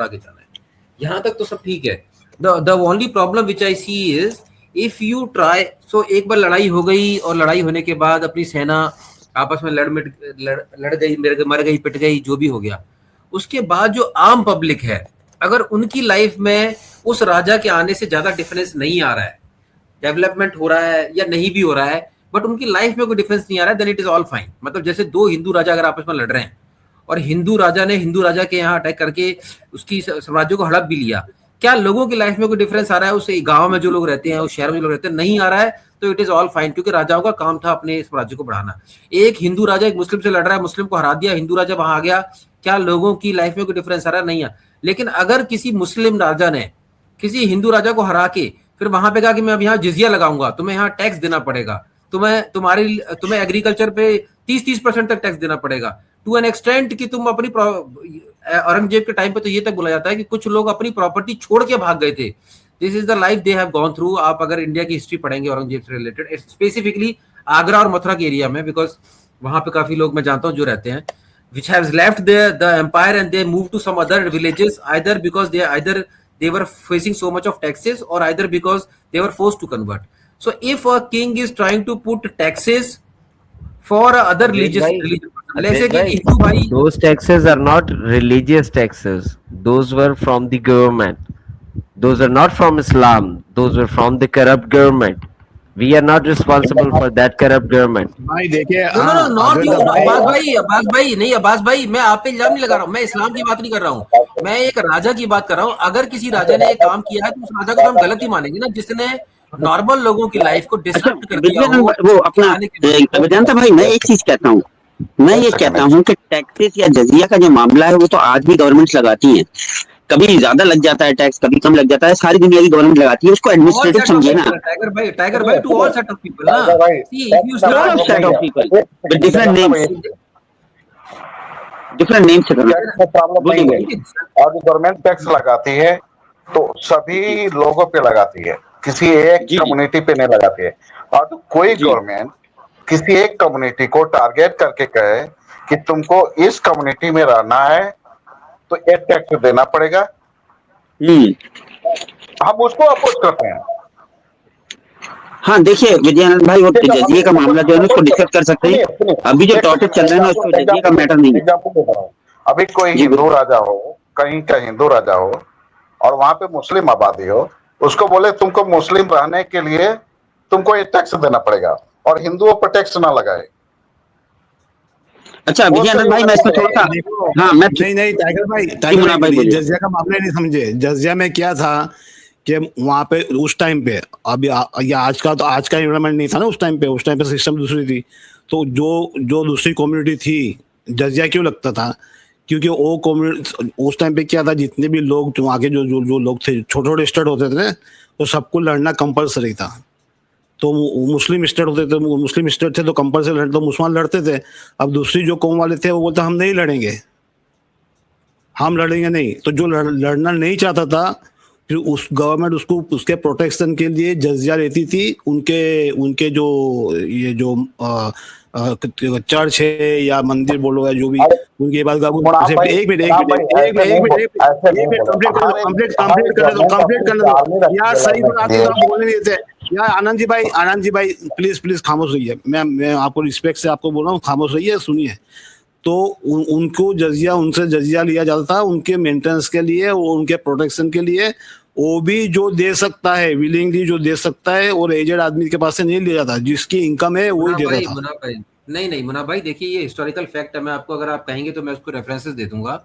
यहाँ तक तो सब ठीक है। The only problem which I see is if you try, so एक बार लड़ाई हो गई, और लड़ाई होने के बाद अपनी सेना आपस में लड़ गई, मर गई, पिट गई, जो भी हो गया, उसके बाद जो आम पब्लिक है, अगर उनकी लाइफ में उस राजा के आने से ज्यादा डिफरेंस नहीं आ रहा है, डेवलपमेंट हो रहा है या नहीं भी हो रहा है, बट उनकी लाइफ में कोई डिफरेंस नहीं आ रहा है, then it is all fine. मतलब जैसे दो हिंदू राजा अगर आपस में लड़ रहे हैं, और हिंदू राजा ने हिंदू राजा के यहाँ अटैक करके उसकी साम्राज्य को हड़प भी लिया, क्या लोगों की लाइफ में कोई डिफरेंस आ रहा है? उस गांव में जो लोग रहते हैं, उस शहर में जो लोग रहते हैं, नहीं आ रहा है, तो इट इज ऑल फाइन, क्योंकि राजाओं का काम था अपने साम्राज्य को बढ़ाना। एक हिंदू राजा एक मुस्लिम से लड़ रहा है, मुस्लिम को हरा दिया, हिंदू राजा वहां आ गया, क्या लोगों की लाइफ में कोई डिफरेंस आ रहा है? नहीं है। लेकिन अगर किसी मुस्लिम राजा ने किसी हिंदू राजा को हरा के फिर वहां पे कहा कि मैं अब यहाँ जिजिया लगाऊंगा, तुम्हें यहाँ टैक्स देना पड़ेगा, तुम्हें एग्रीकल्चर पे 30% तक टैक्स देना पड़ेगा, टू एन एक्सटेंट कि तुम अपनी, औरंगजेब के टाइम पे तो ये तक बोला जाता है कि कुछ लोग अपनी प्रॉपर्टी छोड़ के भाग गए थे। This is the life they have gone through. आप अगर इंडिया की हिस्ट्री पढ़ेंगे औरंगजेब से रिलेटेड, स्पेसिफिकली आगरा और मथुरा के एरिया में, बिकॉज वहां पे काफी लोग मैं जानता हूँ जो रहते हैं, which has left the empire and they moved to some other villages, either because they were facing so much of taxes, or either because they were forced to convert. So if a king is trying to put taxes for other religion, let's say कि हिंदू भाई, those taxes are not religious taxes, those were from the government, those are not from Islam, those were from the corrupt government. We are not responsible for that corrupt government. भाई देखिए, अब्बास भाई नहीं, अब्बास भाई मैं आप पे इल्जाम नहीं लगा रहा हूँ, मैं इस्लाम की बात नहीं कर रहा हूँ, मैं एक राजा की बात कर रहा हूँ। अगर किसी राजा ने एक काम किया है तो उस राजा को हम गलत ही मानेंगे ना, जिसने नॉर्मल लोगों की लाइफ को डिस्टर्ब कर दिया हो। वो अपना वेदांता भाई, मैं एक चीज कहता हूँ, मैं ये कहता हूँ कि टैक्सेस या जजिया का जो मामला है वो तो आज भी गवर्नमेंट लगाती है। कभी ज्यादा लग जाता है टैक्स, कभी कम लग जाता है, सारी दुनिया की गवर्नमेंट लगाती है, उसको एडमिनिस्ट्रेटिव समझिए ना। टाइगर भाई to all set of people ना, see if you all set of people with different names से और गवर्नमेंट टैक्स लगाती है तो सभी लोगों पे लगाती है, किसी एक कम्युनिटी पे नहीं लगाती है। और तो कोई गवर्नमेंट किसी एक कम्युनिटी को टारगेट करके कहे कि तुमको इस कम्युनिटी में रहना है तो ये टैक्स देना पड़ेगा, हम उसको अपोज करते हैं। हाँ देखिए विजयानंद भाई, वो जजिए का मामला जो है ना उसको डिस्कस कर सकते हैं। अभी जो टॉपिक चल रहा है ना उसको जजिए का मैटर नहीं है। एग्जाम्पल दे रहा हूं, अभी कोई हिंदू राजा हो, कहीं का हिंदू राजा हो और वहां पे मुस्लिम आबादी हो, उसको बोले तुमको मुस्लिम रहने के लिए तुमको ये टैक्स देना पड़ेगा और हिंदुओं पर टैक्स ना लगाए। अच्छा विजयानंद भाई, मैं इसको थोड़ा सा, हाँ मैं नहीं टाइगर भाई, जजिया का मामला नहीं समझे। जजिया में क्या था कि वहां पे उस टाइम पे, अभी या आज का एनवायरमेंट नहीं था ना, उस टाइम पे सिस्टम दूसरी थी। तो जो दूसरी कम्युनिटी थी, जजिया क्यों लगता था? क्योंकि वो कम्युनिटी उस टाइम पे क्या था, जितने भी लोग वहाँ के जो लोग थे, छोटे छोटे स्टेट होते थे, तो सबको लड़ना कंपलसरी था। तो मुस्लिम स्टेट थे तो कंपलसरी लड़ते, तो मुसलमान लड़ते थे। अब दूसरी जो कौम वाले थे वो बोलते हम नहीं लड़ेंगे, हम लड़ेंगे नहीं। तो जो लड़ना नहीं चाहता था, फिर उस गवर्नमेंट उसके प्रोटेक्शन के लिए जजिया लेती थी। उनके जो ये जो चर्च है या मंदिर बोलो या जो भी, उनके बाद एक मिनट कंप्लीट करने दो यार, सही बात है, आप बोलने नहीं देते यार। आनंद जी भाई प्लीज खामोश रहिए। मैं आपको रिस्पेक्ट से आपको बोल रहा हूँ, खामोश रहिए, सुनिए। तो उनको उनसे जजिया लिया जाता था उनके मेंटेनेंस के लिए, उनके प्रोटेक्शन के लिए। वो भी जो दे सकता है, विलिंगली जो दे सकता है, और एजेड आदमी के पास से नहीं लिया जाता, जिसकी इनकम है वही देता था। मुन्ना भाई नहीं मुन्ना भाई, देखिए ये हिस्टोरिकल फैक्ट है। मैं आपको, अगर आप कहेंगे तो मैं उसको रेफरेंसेस दे दूंगा।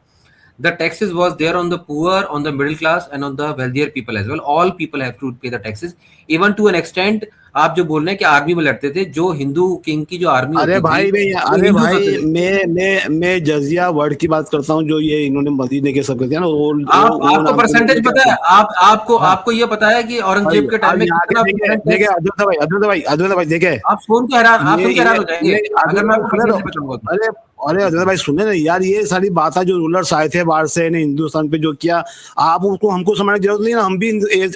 The taxes was there on the poor, on the middle class and on the wealthier people as well. All people have to pay the taxes, even to an extent। आप जो बोल रहे हैं कि आर्मी में लड़ते थे, जो हिंदू किंग की जो आर्मी अरे भाई मैं जजिया वर्ड की बात करता हूँ, जो ये इन्होंने मदीने के सब करते हैं ना। आपको परसेंटेज पता है? आपको ये पता है कि औरंगजेब के टाइम में कितना? देखिए अद्वैत भाई देखिए, आप सुन के हैरान हो जाएंगे अगर मैं आपको बताऊंगा। अरे अद्वैत भाई सुने ना यार, ये सारी बातें जो रूलर्स आए थे बाहर से ने हिंदुस्तान पे जो किया, आप उसको हमको समझने की जरूरत नहीं है। हम भी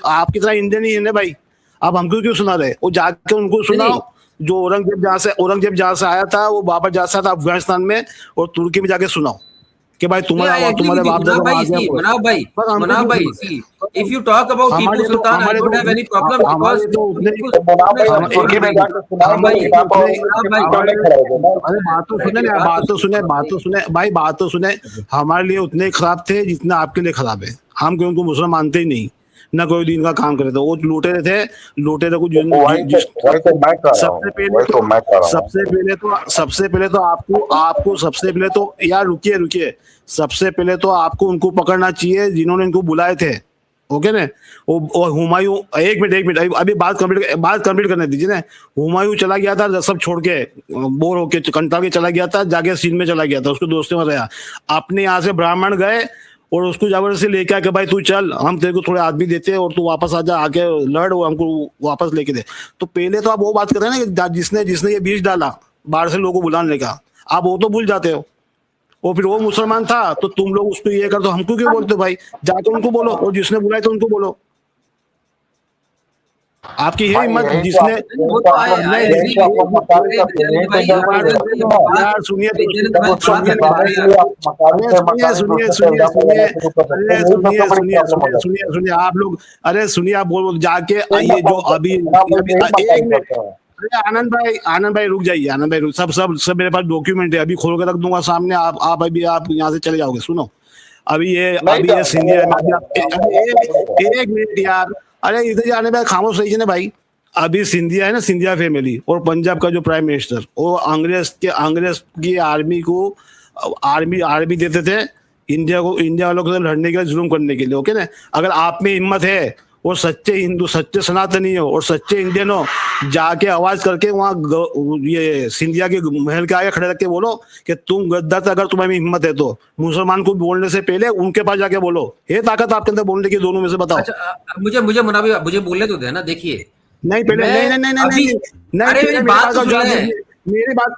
आपकी तरह इंडियन ही है भाई, आप हमको क्यों सुना रहे? वो जाके उनको सुनाओ जो औरंगजेब जहाँ से आया था, वो बाबर जहाँ से था अफगानिस्तान में और तुर्की में, जाके सुनाओ कि भाई तुम्हारे बाप मनाब भाई, if you talk about Tipu Sultan, I don't have any problem because बात तो सुने। हमारे लिए उतने खराब थे जितना आपके लिए खराब है। हम क्यों उनको मुसलमान मानते ही नहीं, ना कोई दिन का काम करे। तो वो लूटेरे थे को सबसे पहले तो यार रुकिए, सबसे पहले तो आपको उनको पकड़ना चाहिए जिन्होंने इनको बुलाए थे। ओके ना? वो हुमायूं, एक मिनट अभी बात कंप्लीट करने दीजिए ना। हुमायूं चला गया था सब छोड़ के, बोर होके कंटाल के चला गया था, जाके सिंध में चला गया था, उसको दोस्तों में रहा। अपने यहाँ से ब्राह्मण गए और उसको जबरदस्ती लेके आके भाई तू चल, हम तेरे को थोड़े आदमी देते हैं और तू वापस आ जा, आके लड़ और हमको वापस लेके दे। तो पहले तो आप वो बात कर रहे हैं ना, जिसने ये बीज डाला बाहर से लोगों को बुलाने का, आप वो तो भूल जाते हो। और फिर वो मुसलमान था तो तुम लोग उसको ये कर दो, हमको क्यों बोलते हो भाई? जाके उनको बोलो, और जिसने बुलाया तो उनको बोलो। आपकी ये हिम्मत जिसने सुनिए आप लोग, अरे सुनिए आप बोल जाके ये जो अभी आनंद भाई रुक जाइए, आनंद भाई सब मेरे पास डॉक्यूमेंट है, अभी खोल के रख दूंगा सामने। आप यहाँ से चले जाओगे। सुनो, अभी ये सिंधिया, एक मिनट यार, अरे इधर जाने में खामोश रहिए ना भाई। अभी सिंधिया है ना, सिंधिया फैमिली और पंजाब का जो प्राइम मिनिस्टर, वो अंग्रेज की आर्मी को आर्मी देते थे इंडिया वालों को लड़ने के लिए, जुल्म करने के लिए। ओके ना? अगर आप में हिम्मत है और सच्चे हिंदू, सच्चे सनातनी हो और सच्चे इंडियन हो, जाके आवाज करके वहाँ ये सिंधिया के महल के आगे खड़े रख के बोलो कि तुम गद्दार थे। अगर तुम्हें हिम्मत है तो मुसलमान को बोलने से पहले उनके पास जाके बोलो। ये ताकत आपके अंदर बोलने की, दोनों में से बताओ। अच्छा, मुझे बोलने तो देना। देखिए नहीं पहले नहीं मेरी बात का जवाब दीजिए। मेरी बात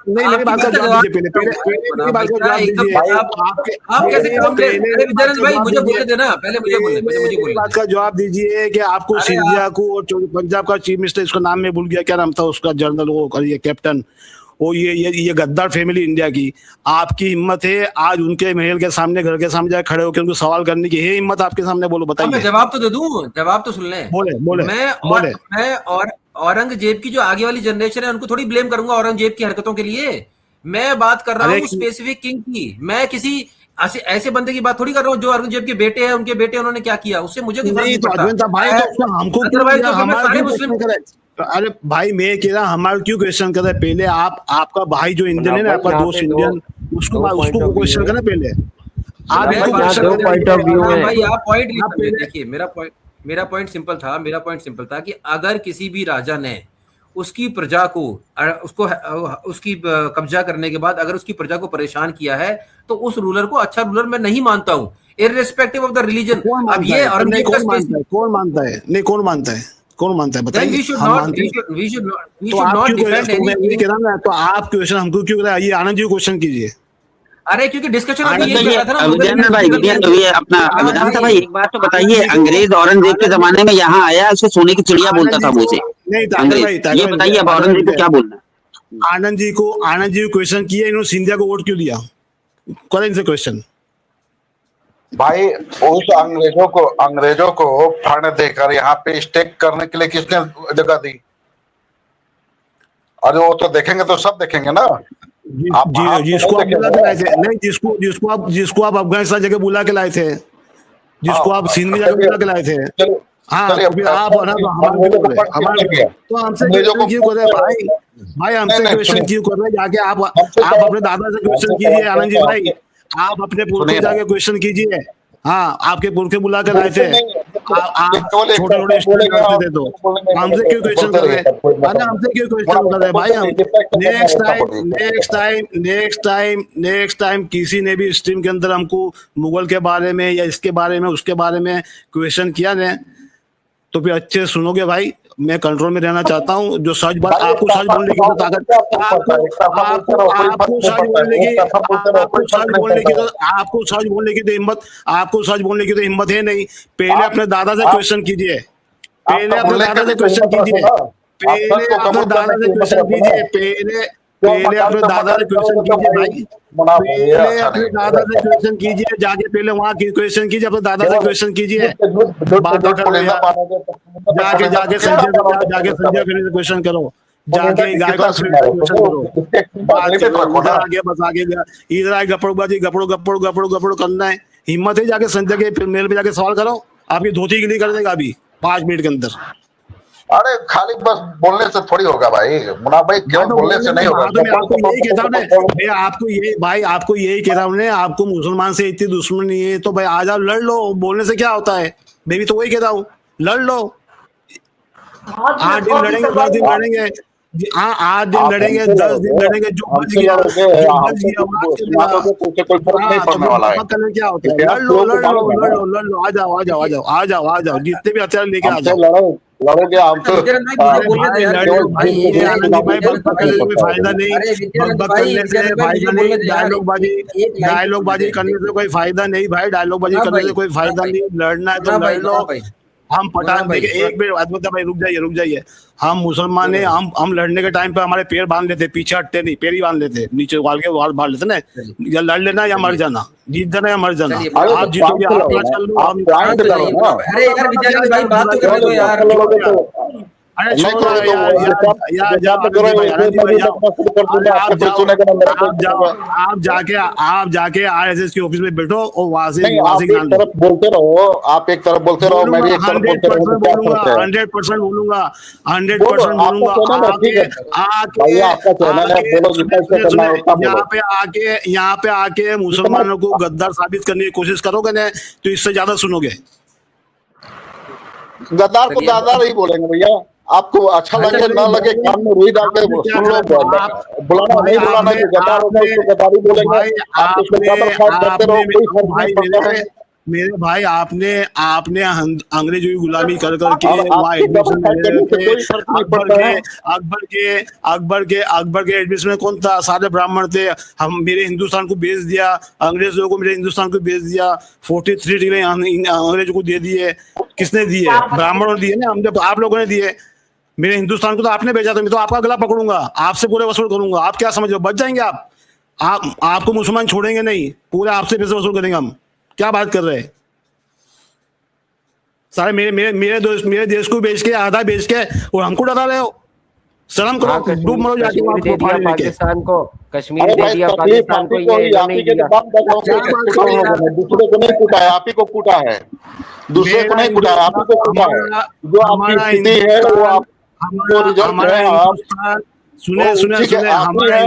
का जवाब दीजिए। आप कैसे विजयानंद भाई, मुझे बोलने देना पहले, मुझे बात का जवाब दीजिए कि आपको सिंधिया को और पंजाब का चीफ मिनिस्टर, इसका नाम मैं भूल गया, क्या नाम था उसका, जनरल वो कैप्टन, वो ये गद्दार फैमिली इंडिया की, आपकी हिम्मत है आज उनके महल के सामने, घर के सामने जाकर खड़े होकर उनको सवाल करने की है हिम्मत आपके सामने? बोलो, मैं बताइए। जवाब तो दे दूं, जवाब तो सुन लें। बोले मैं और औरंगजेब की जो आगे वाली जनरेशन है उनको थोड़ी ब्लेम करूंगा औरंगजेब की हरकतों के लिए। मैं बात कर रहा हूँ स्पेसिफिक किंग की। मैं किसी ऐसे बंदे की बात थोड़ी कर रहा हूँ जो औरंगजेब के बेटे हैं, उनके बेटे उन्होंने क्या किया उससे मुझे कोई फर्क नहीं पड़ता। हमको सारे मुस्लिम, अरे भाई मैं कह रहा हमारा क्यों क्वेश्चन कर रहे? पहले आपका भाई जो इंडियन है ना, आपका दोस्त इंडियन, उसको क्वेश्चन करना पहले। आप पॉइंट ऑफ व्यू है भाई, आप पॉइंट नहीं समझे। देखिए मेरा पॉइंट सिंपल था कि अगर किसी भी राजा ने उसकी प्रजा को उसकी कब्जा करने के बाद अगर उसकी प्रजा को परेशान किया है तो उस रूलर को अच्छा रूलर मैं नहीं मानता हूँ, इररिस्पेक्टिव ऑफ द रिलीजन। अब ये कौन मानता है? नहीं, कौन मानता है बताइए। we should not defend any। तो आप क्वेश्चन हमको क्यों कर रहे हैं? ये आनंद जी क्वेश्चन कीजिए। अरे क्योंकि डिस्कशन अभी ये चल रहा था ना। विजय भाई, विजय भाई एक बात तो बताइए, अंग्रेज औरंगजेब के जमाने में यहाँ आया, उसको सोने की चिड़िया बोलता था मुझे। ये बताइए अब औरंगजेब को क्या बोलना है? आनंद जी को क्वेश्चन किया, इन्होंने सिंधिया को वोट क्यों दिया? करें इनसे क्वेश्चन। भाई उस अंग्रेजों को फंड देकर यहाँ पे स्टेक करने के लिए किसने जगह दी? अरे वो तो देखेंगे तो सब देखेंगे ना। जिसको आप बुला के लाए थे, नहीं जिसको आप अफगानिस्तान जगह बुला के लाए थे, जिसको आप सिंध में जाकर बुला के लाए थे। हाँ, आप हमसे क्वेश्चन क्यों कर रहे हैं भाई? हमसे क्वेश्चन क्यों कर रहे हैं? जाके आप अपने दादा से क्वेश्चन कीजिए। आनंद जी भाई, आप अपने पुरखे जाके क्वेश्चन कीजिए। हाँ, आपके पुरखे बुला के लाए थे, आप छोटे स्टूडेंट करते थे, तो हमसे क्यों क्वेश्चन कर रहे हैं? हमसे क्यों क्वेश्चन कर रहे हैं भाई? हम नेक्स्ट टाइम किसी ने भी स्ट्रीम के अंदर हमको मुगल के बारे में या इसके बारे में उसके बारे में क्वेश्चन किया ना, तो फिर अच्छे सुनोगे भाई। मैं कंट्रोल में रहना चाहता हूँ। जो सच बात, आपको सच बोलने की तो ताकत, आपको सच बोलने की तो हिम्मत है नहीं। पहले अपने दादा से क्वेश्चन कीजिए। पहले अपने दादा से क्वेश्चन कीजिए। पहले अपने दादा से क्वेश्चन कीजिए भाई। पहले अपने दादा से क्वेश्चन कीजिए, जाके पहले वहाँ क्वेश्चन कीजिए, अपने दादा से क्वेश्चन कीजिए। जाके संजय फिर क्वेश्चन करो, जाके गायकवाड़ क्वेश्चन करो। इधर आए गपड़ो करना है, हिम्मत है जाके संजय के मेल पे जाके सवाल करो। आपकी धोती गिली कर देगा अभी 5 मिनट के अंदर। अरे खाली बस बोलने से थोड़ी होगा भाई। मुना भाई क्यों बोलने से नहीं होगा? मैं आपको यही कहता हूँ, मैं आपको यही कह रहा हूँ, आपको मुसलमान से इतनी दुश्मनी है तो भाई आ जाओ, लड़ लो। बोलने से क्या होता है? मैं भी तो वही कह रहा हूँ, लड़ लो। 8 दिन लड़ेंगे, 10 दिन लड़ेंगे, 8 दिन लड़ेंगे, 10 दिन लड़ेंगे, जो बच गया क्या होता है? लड़ लो, आ जाओ, जितने भी हथियार लेके आ जाओ। लड़ोगे आप तो फायदा नहीं, डायलॉग बाजी करने से कोई फायदा नहीं भाई। डायलॉग बाजी करने से कोई फायदा नहीं। लड़ना है तो लड़ लो। हम पठान देखे, एक मिनट अद्भुत भाई रुक जाइए। हम मुसलमान है, हम लड़ने के टाइम पे हमारे पैर बांध लेते, पीछे हटते नहीं, पैर ही बांध लेते, नीचे वाल के वाल बांध लेते ना। या लड़ लेना या मर जाना, जीत जाना या मर जाना। आप जीतोगे, आप चल लो। अरे यार विजय भाई बात तो करने दो यार। अरे छोड़ो आप जाके आरएसएस के ऑफिस में बैठो और वहां से बोलते रहो। आप एक तरफ बोलते रहो, मैं भी एक तरफ बोलते रहूं। 100% बोलूंगा। यहाँ पे आके मुसलमानों को गद्दार साबित करने की कोशिश करोगे ना, तो इससे ज्यादा सुनोगे। गद्दार को गद्दार ही बोलेंगे भैया। आपको अच्छा लगे ना लगे, कान में रुई डाल के सुन लो। बुलाना नहीं बुलाना, जो गद्दार होगा उसको गद्दारी बोलेंगे। आप उसको गद्दार करते रहो, कोई फर्क नहीं पड़ता है। मेरे भाई आपने अंग्रेजों की गुलामी कर करके वहाँ एडमिशन अकबर के एडमिशन में कौन था? सारे ब्राह्मण थे। हम मेरे हिंदुस्तान को बेच दिया, अंग्रेजों को मेरे हिंदुस्तान को बेच दिया। 43 डिग्री अंग्रेजों को दे दिए। किसने दिए? ब्राह्मणों ने दिए ना, हम जब आप लोगों ने दिए। मेरे हिंदुस्तान को तो आपने भेजा था, मैं तो आपका गला पकड़ूंगा, आपसे पूरे वसूल करूंगा। आप क्या समझ रहे हो, बच जाएंगे आप? आपको मुसलमान छोड़ेंगे नहीं, पूरे आपसे पैसे वसूल करेंगे हम। क्या बात कर रहे हैं सारे? मेरे देश को बेच के, आधा बेच के, और हमको डरा रहे हो? शर्म करो, हाँ, डूब मरो जाके कश्मीर वहाँ दे दिया पानी लेके। पाकिस्तान को, कश्मीर अरे दे भाई दिया तकलीफ पाकिस्तान को, आप ही को ये ही, इन्हों आप ने ही ही के दिया। बाप दादाओं से कूटा होगा, दूसरे को नहीं कूटा है, आप ही को कूटा है, दूसरे को मेरा नहीं कूटा है, आप ही को कूटा है। हमारा जो आपकी हमारा स्थिति है वो आप जो हमारा रिजल्ट हमारा है आप हिंदुस्तान, सुने वो सुने ठीक है, सुने, आप ही हमारा है,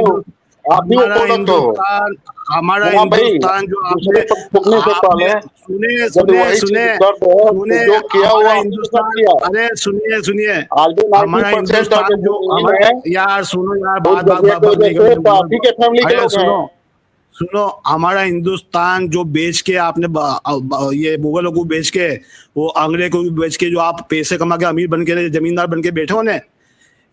आप भी वो हमारा प्रोडक्ट हो। हिंदुस्तान, हमारा मुन्ना भाई, हिंदुस्तान जो दूसरे आपने पर थूकने से पहले सुने जब सुने वही चीज सुने दर्द है सुने, तो जो किया वो हमारा आपके साथ हिंदुस्तान, किया। अरे सुनिए सुनिए, ऑलरेडी हमारा 90% हिंदुस्तान जो जो है यार सुनो यार, उस बात बात जगह बात को बात नहीं जैसे तो आप करनी। ही के फैमिली के अरे लोग सुनो हैं। सुनो, हमारा हिंदुस्तान जो बेच के आपने ये मुगलों को बेच के, वो अंग्रेज को भी बेच के, जो आप पैसे कमा के अमीर बन के, जमींदार बन के बैठे हो ने,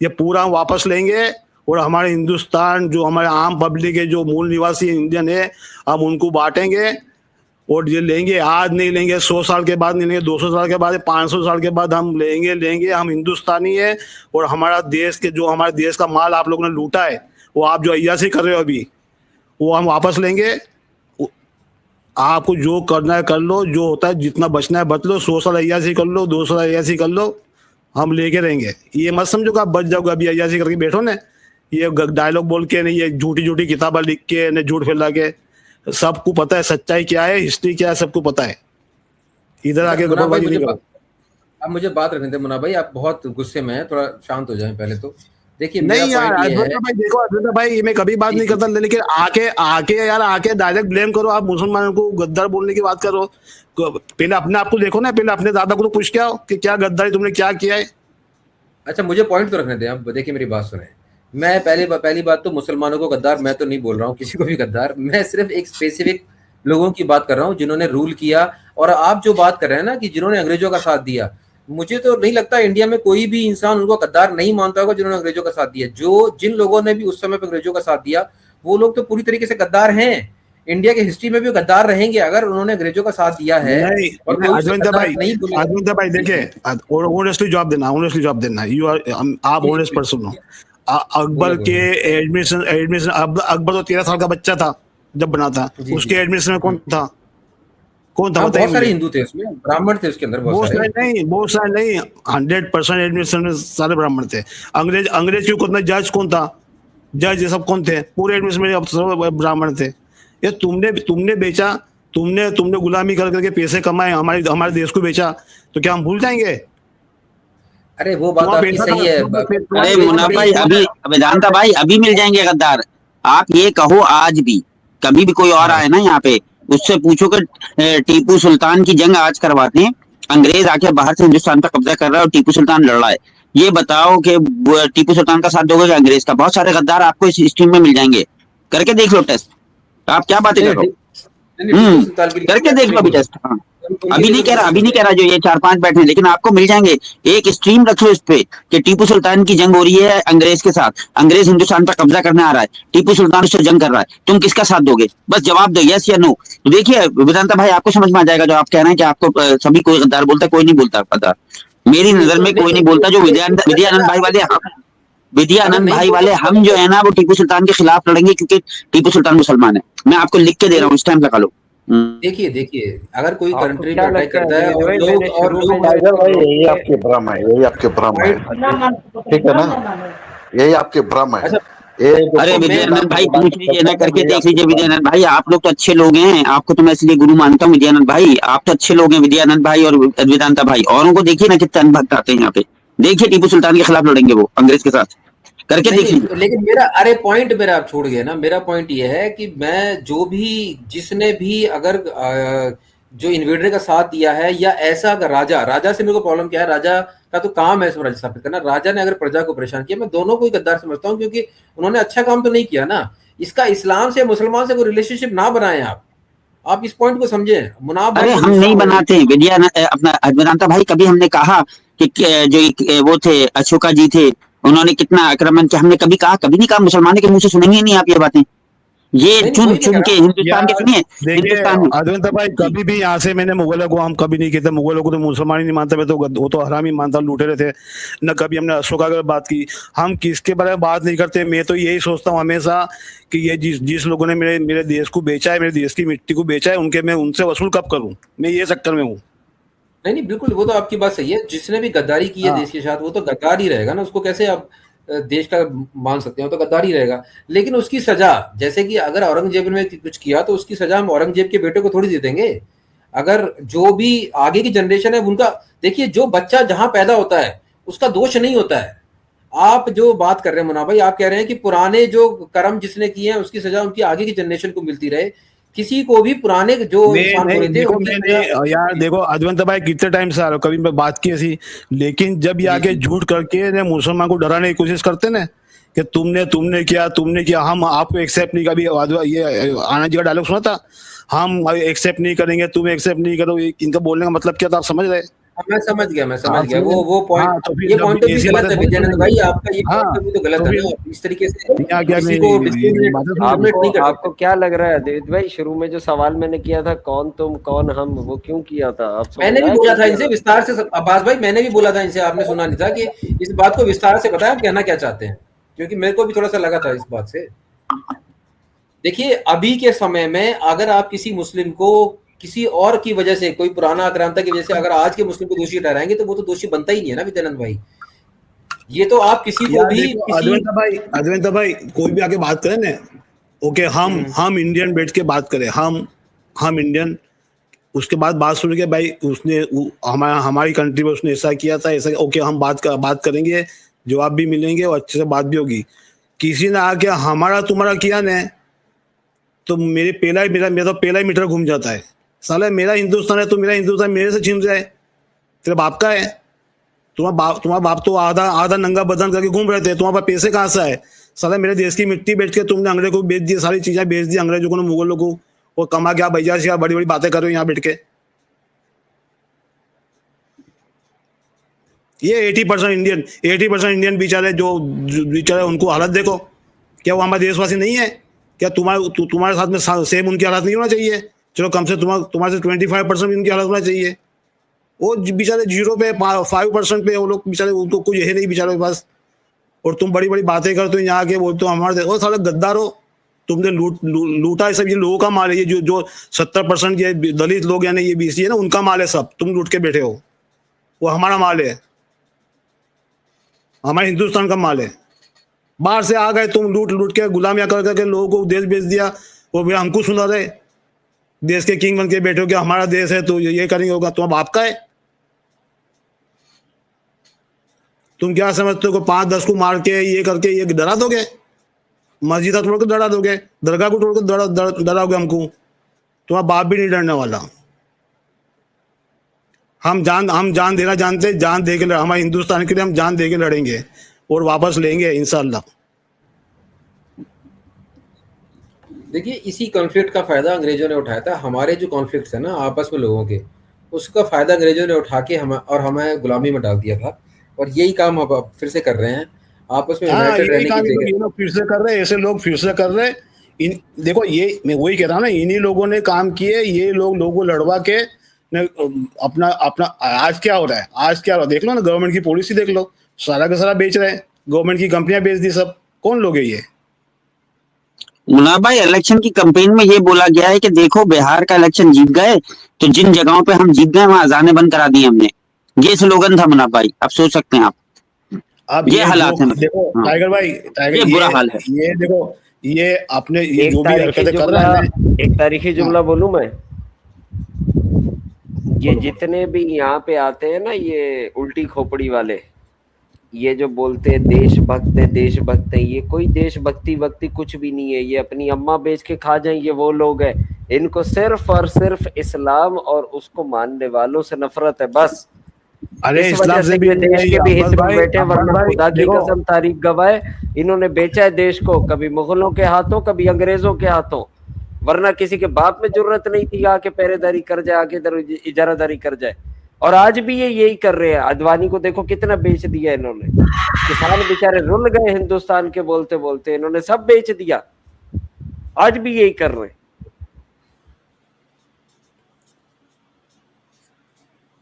ये पूरा हम वापस लेंगे। और हमारे हिंदुस्तान जो हमारे आम पब्लिक है, जो मूल निवासी इंडियन है, हम उनको बांटेंगे और ये लेंगे। आज नहीं लेंगे, 100 साल के बाद नहीं लेंगे, 200 साल के बाद, 500 साल के बाद हम लेंगे। हम हिंदुस्तानी है, और हमारा देश के जो हमारे देश का माल आप लोगों ने लूटा है, वो आप जो अय्याशी कर रहे हो अभी, वो हम वापस लेंगे। आपको जो करना है कर लो, जो होता है जितना बचना है बच लो, 100 साल अय्याशी कर लो, 200 साल अय्याशी कर लो, हम लेके रहेंगे। ये मत समझो कि आप बच जाओगे अभी अय्याशी करके बैठो ना, ये डायलॉग बोल के नहीं, ये झूठी झूठी किताबें लिख के न, झूठ फैला के। सबको पता है सच्चाई क्या है, हिस्ट्री क्या है, सबको पता है। इधर आके मुन्ना भाई, गड़बड़ी नहीं करो। अब मुझे बात रखने दे मुन्ना भाई, आप बहुत गुस्से में हैं, थोड़ा शांत हो जाएं पहले तो। देखिए मेरा नहीं यार पॉइंट ये है, अद्वैत भाई, देखो अद्वैत भाई, ये मैं कभी बात नहीं करता, लेकिन आके आके यार आके डायरेक्ट ब्लेम करो। आप मुसलमानों को गद्दार बोलने की बात करो, पहले अपने आप को देखो ना, पहले अपने दादा को तो पूछ के आओ कि क्या गद्दारी तुमने क्या किया है। अच्छा मुझे पॉइंट तो रखने दें। अब देखिए मेरी बात सुने, मैं पहली बात तो मुसलमानों को गद्दार मैं तो नहीं बोल रहा हूँ, किसी को भी गद्दार। मैं सिर्फ एक स्पेसिफिक लोगों की बात कर रहा हूँ जिन्होंने रूल किया। और आप जो बात कर रहे हैं ना कि जिन्होंने अंग्रेजों का साथ दिया, मुझे तो नहीं लगता इंडिया में कोई भी इंसान उनको गद्दार नहीं मानता होगा जिन्होंने अंग्रेजों का साथ दिया। जिन लोगों ने भी उस समय पर अंग्रेजों का साथ दिया, वो लोग तो पूरी तरीके से गद्दार हैं। इंडिया की हिस्ट्री में भी गद्दार रहेंगे अगर उन्होंने अंग्रेजों का साथ दिया है। नहीं अद्वैत भाई देखिए, ऑनेस्टली जवाब देना, यू आर, आप ऑनेस्ट पर्सन हो। अकबर के एडमिशन अकबर तो 13 साल का बच्चा था जब बना था, उसके एडमिशन में कौन था? बहुत सारे हिंदू थे उसमें, ब्राह्मण थे उसके अंदर, बहुत सारे नहीं 100% एडमिशन में सारे ब्राह्मण थे। अंग्रेज क्यों कौन था? जज कौन था? जज ये सब कौन थे? पूरे एडमिशन में सब ब्राह्मण थे। ये तुमने बेचा, तुमने गुलामी कर करके पैसे कमाए, हमारे देश को बेचा, तो क्या हम भूल जाएंगे? अरे वो बात आपकी सही है। अरे मुन्ना भाई, अभी वेदांता भाई अभी मिल जाएंगे गद्दार। आप ये कहो आज भी, कभी भी कोई और आए ना यहाँ पे, उससे पूछो कि टीपू सुल्तान की जंग आज करवाते हैं, अंग्रेज आके बाहर से हिंदुस्तान पर कब्जा कर रहा है और टीपू सुल्तान लड़ रहा है। ये बताओ कि टीपू सुल्तान का साथ दोगे कि अंग्रेज का? बहुत सारे गद्दार आपको इस स्ट्रीम में मिल जाएंगे, करके देख लो टेस्ट। आप क्या बातें कर रहे हो? करके देख लो अभी टेस्ट। हाँ, अभी नहीं कह रहा जो ये 4-5 बैठे हैं, लेकिन आपको मिल जाएंगे। एक स्ट्रीम रख लो इस पे कि टीपू सुल्तान की जंग हो रही है अंग्रेज के साथ, अंग्रेज हिंदुस्तान पर कब्जा करने आ रहा है, टीपू सुल्तान उससे जंग कर रहा है, तुम किसका साथ दोगे? बस जवाब दो, यस या नो। तो देखिए वेदांता भाई, आपको समझ में आ जाएगा जो आप कह रहे हैं कि आपको सभी कोई गद्दार बोलता है। कोई नहीं बोलता गद्दार, मेरी नजर में कोई नहीं बोलता। जो विद्यानंद भाई वाले हम जो है ना, वो टीपू सुल्तान के खिलाफ लड़ेंगे, क्योंकि टीपू सुल्तान मुसलमान है। मैं आपको लिख के दे रहा हूँ, इस टाइम लगा लो। देखिए अगर कोई आपको कंट्री क्या में अटैक लगता करता है, है और मैंने लोग टाइगर भाई, यही आपके भ्रम है, ठीक है ना, यही आपके भ्रम है। अच्छा, अरे विद्यानंद भाई पूछ लीजिए ना, करके देख लीजिए। विद्यानंद भाई आप लोग तो अच्छे लोग हैं, आपको तो मैं इसलिए गुरु मानता हूँ। विद्यानंद भाई आप तो अच्छे लोग हैं, विद्यानंद भाई और वेदांता भाई। औरों को देखिए ना कितने अनभक्त आते हैं यहाँ पे। देखिए टीपू सुल्तान के खिलाफ लड़ेंगे वो अंग्रेज के साथ, करके देख लीजिए। लेकिन पॉइंट मेरा आप छोड़ गए ना। मेरा पॉइंट ये है कि मैं जिसने भी अगर जो इन्वेडर का साथ दिया है, या ऐसा अगर राजा से मेरे को प्रॉब्लम क्या है, राजा का तो काम है स्वराज्य स्थापित करना। राजा ने अगर प्रजा को परेशान किया, मैं दोनों को ही गद्दार समझता हूँ, क्योंकि उन्होंने अच्छा काम तो नहीं किया ना। इसका इस्लाम से, मुसलमान से कोई रिलेशनशिप ना बनाएं आप इस पॉइंट को समझें। मुनाफ अरे हम नहीं बनाते अपना वेदांता भाई। कभी हमने कहा कि जो वो थे अशोका जी थे, उन्होंने कितना आक्रमण किया? हमने कभी कहा? कभी नहीं कहा। मुसलमानों के मुंह से सुनेंगे नहीं आप ये बातें। ये नहीं, चुन वही मैं चुन कह के रहा हूँ। हिंदुस्तान के यार सुनिए, देखिए हिंदुस्तान में अरविंद भाई, कभी भी यहाँ से मैंने मुगलों को हम कभी नहीं कहते, मुगलों को तो मुसलमान ही नहीं मानता, मैं तो वो तो हराम ही मानता, लूटे रहे थे। न कभी हमने अशोका की बात की, हम किसके बारे में बात नहीं करते। मैं तो यही सोचता हूँ हमेशा कि ये जिस जिस लोगों ने मेरे मेरे देश को बेचा है, मेरे देश की मिट्टी को बेचा है, उनके मैं उनसे वसूल कब करूँ, मैं ये चक्कर में हूँ। नहीं नहीं, बिल्कुल, वो तो आपकी बात सही है। जिसने भी गद्दारी की है हाँ देश के साथ, वो तो गद्दार ही रहेगा ना। उसको कैसे आप देश का मान सकते हो? तो गद्दार ही रहेगा। लेकिन उसकी सजा, जैसे कि अगर औरंगजेब ने कुछ किया तो उसकी सजा हम औरंगजेब के बेटे को थोड़ी दे देंगे। अगर जो भी आगे की जनरेशन है उनका, देखिए जो बच्चा जहां पैदा होता है उसका दोष नहीं होता है। आप जो बात कर रहे हैं मुन्ना भाई, आप कह रहे हैं कि पुराने जो कर्म जिसने किए हैं उसकी सजा उनकी आगे की जनरेशन को मिलती रहे। किसी को भी पुराने जो मैं इंसान नहीं, बुरे थे देखो उनकी मैंने सजा। यार देखो अजवंत भाई कितने टाइम से आ रहे हो, कभी मैं बात की ऐसी, लेकिन जब ये जी आके जी झूठ करके ने मुसलमान को डराने की कोशिश करते ना कि तुमने किया, हम आपको एक्सेप्ट नहीं, कभी ये आनंद जी का डायलॉग सुना था, हम एक्सेप्ट नहीं करेंगे, तुम एक्सेप्ट नहीं करो, इनका बोलने का मतलब क्या था, आप समझ रहे? हाँ, मैं समझ गया, मैं समझ हाँ गया। समझ रहे? वो पॉइंट, हाँ तो फिर ये जब पॉइंट ऑफ व्यू ऐसी गलत बातें है थोड़ी विजयानंद सुनेंगे। भाई, आपका ये पॉइंट हाँ ऑफ व्यू तो गलत तो है फिर ना। आप इस तरीके से यहाँ क्या किसी को डिस्क्रिमिनेट बातें डिस्क्रिमिनेट आपको नहीं कर आपको सकते। क्या लग रहा है देवित भाई, शुरू में जो सवाल मैंने किया था कौन तुम कौन हम, वो क्यों किया था, आपको मैंने पता भी है बोला क्यों था किया इनसे था? विस्तार से, अब्बास भाई मैंने भी बोला था इनसे, आपने सुना नहीं था कि इस बात को विस्तार से बताया आप कहना क्या चाहते हैं, क्योंकि मेरे को भी थोड़ा सा लगा था इस बात से। देखिए अभी के समय में अगर आप किसी मुस्लिम को किसी और की वजह से, कोई पुराना आक्रांता की वजह से अगर आज के मुस्लिम को दोषी ठहराएंगे तो वो तो दोषी बनता ही नहीं है ना विद्यानंद भाई। ये तो आप किसी को यार भी देखो किसी अद्वैत भाई कोई भी आके बात करे ना, ओके, हम इंडियन बैठ के बात करें, हम इंडियन, उसके बाद बात सुन के भाई हमारा हमारी कंट्री में उसने ऐसा किया था, ऐसा, ओके, हम बात करेंगे, जवाब भी मिलेंगे और अच्छे से बात भी होगी। किसी ने आके हमारा तुम्हारा किया ना, तो मेरे पहला ही मेरा तो पहला ही मीटर घूम जाता है। साला मेरा हिंदुस्तान है तो मेरा हिंदुस्तान मेरे से छीन जाए, तेरे बाप का है। तुम्हारा बाप तो आधा आधा नंगा बदन करके घूम रहे थे, तुम्हारे पास पैसे कहाँ से आए? साला मेरे देश की मिट्टी बेच के तुमने अंग्रेजों को बेच दी, सारी चीजें बेच दी अंग्रेजों को, मुगलों को, और कमा के आप भैया से बड़ी बड़ी बातें कर रहे हो यहाँ बैठ के। ये 80% इंडियन बेचारे जो बेचारे, उनको हालत देखो, क्या वो हमारे देशवासी नहीं है? क्या तुम्हारे साथ में सेम उनकी हालत नहीं होना चाहिए? चलो कम से तुम्हारे से 25% उनकी हालत होना चाहिए। वो बेचारे 0 पे 5% पे वो लोग बेचारे, उनको कुछ है नहीं बेचारे के पास, और तुम बड़ी बड़ी बातें करते हो यहाँ के, बोलते हो हमारे वो साले गद्दार हो, तुमने लूटा है सब, ये लोगों का माल है, ये जो 70% ये दलित लोग यानी ये BC है ना, उनका माल है सब, तुम लूट के बैठे हो, वो हमारा माल है, हमारे हिंदुस्तान का माल है। बाहर से आ गए तुम, लूट के गुलामियां कर करके लोगों को देश बेच दिया, वो भी हमको सुना रहे, देश के किंग बन के बैठे हो कि हमारा देश है तो ये करेंगे, होगा तुम्हारा बाप का है। तुम क्या समझते हो कि 5-10 को मार के ये करके ये डरा दोगे? मस्जिद तोड़ के डरा दोगे, दरगाह को तोड़ के डराओगे हमको? तुम्हारा बाप भी नहीं डरने वाला। हम जान देना जानते, जान दे के हमारे हिंदुस्तान के लिए हम जान दे के लड़ेंगे और वापस लेंगे इंशाल्लाह। देखिए इसी कॉन्फ्लिक्ट का फायदा अंग्रेजों ने उठाया था। हमारे जो कॉन्फ्लिक्ट्स है ना आपस में लोगों के, उसका फायदा अंग्रेजों ने उठा के हमें गुलामी में डाल दिया था, और यही काम अब फिर से कर रहे हैं आपस में हाँ यूनाइटेड यही रहने काम की जगह। ये लोग फिर से कर रहे हैं, ऐसे लोग फिर से कर रहे हैं। देखो ये मैं वही कह रहा हूँ ना, इन्हीं लोगों ने काम किए, ये लोगों को लड़वा के अपना अपना आज क्या हो रहा है, देख लो ना, गवर्नमेंट की पॉलिसी देख लो, सारा का सारा बेच रहे हैं, गवर्नमेंट की कंपनियां बेच दी सब। कौन लोग है ये? मुन्ना भाई, इलेक्शन की कैंपेन में ये बोला गया है कि देखो बिहार का इलेक्शन जीत गए तो जिन जगहों पे हम जीत गए वहां अजानें बंद करा दी हमने, ये स्लोगन था मुन्ना भाई, आप सोच सकते हैं आप। अब ये हालात है देखो हाँ, टाइगर भाई, ये बुरा हाल है। ये देखो, ये अपने ये एक जो भी तारीखी हरकतें कर जुमला, रहे हैं, एक तारीखी जुमला बोलूं मैं, ये जितने भी यहाँ पे आते हैं ना ये उल्टी खोपड़ी वाले, ये जो बोलते हैं देशभक्त है, ये कोई देशभक्ति वक्ति कुछ भी नहीं है, ये अपनी अम्मा बेच के खा जाएं, ये वो लोग हैं। इनको सिर्फ और सिर्फ इस्लाम और उसको मानने वालों से नफरत है बस। अरे इस इस्लाम वजह से से भी ये देश के भी हित में बैठे, वरना भाई खुदा की देखो, कसम तारीख गवाए, इन्होंने बेचा है देश को, कभी मुगलों के हाथों कभी अंग्रेजों के हाथों, वरना किसी के बाप में जरूरत नहीं थी आके पहरेदारी कर जाए, आके इधर इजारादारी कर जाए। और आज भी ये यही कर रहे हैं। अडवाणी को देखो कितना बेच दिया इन्होंने, किसान बेचारे रुल गए हिंदुस्तान के बोलते बोलते, इन्होंने सब बेच दिया। आज भी यही कर रहे हैं।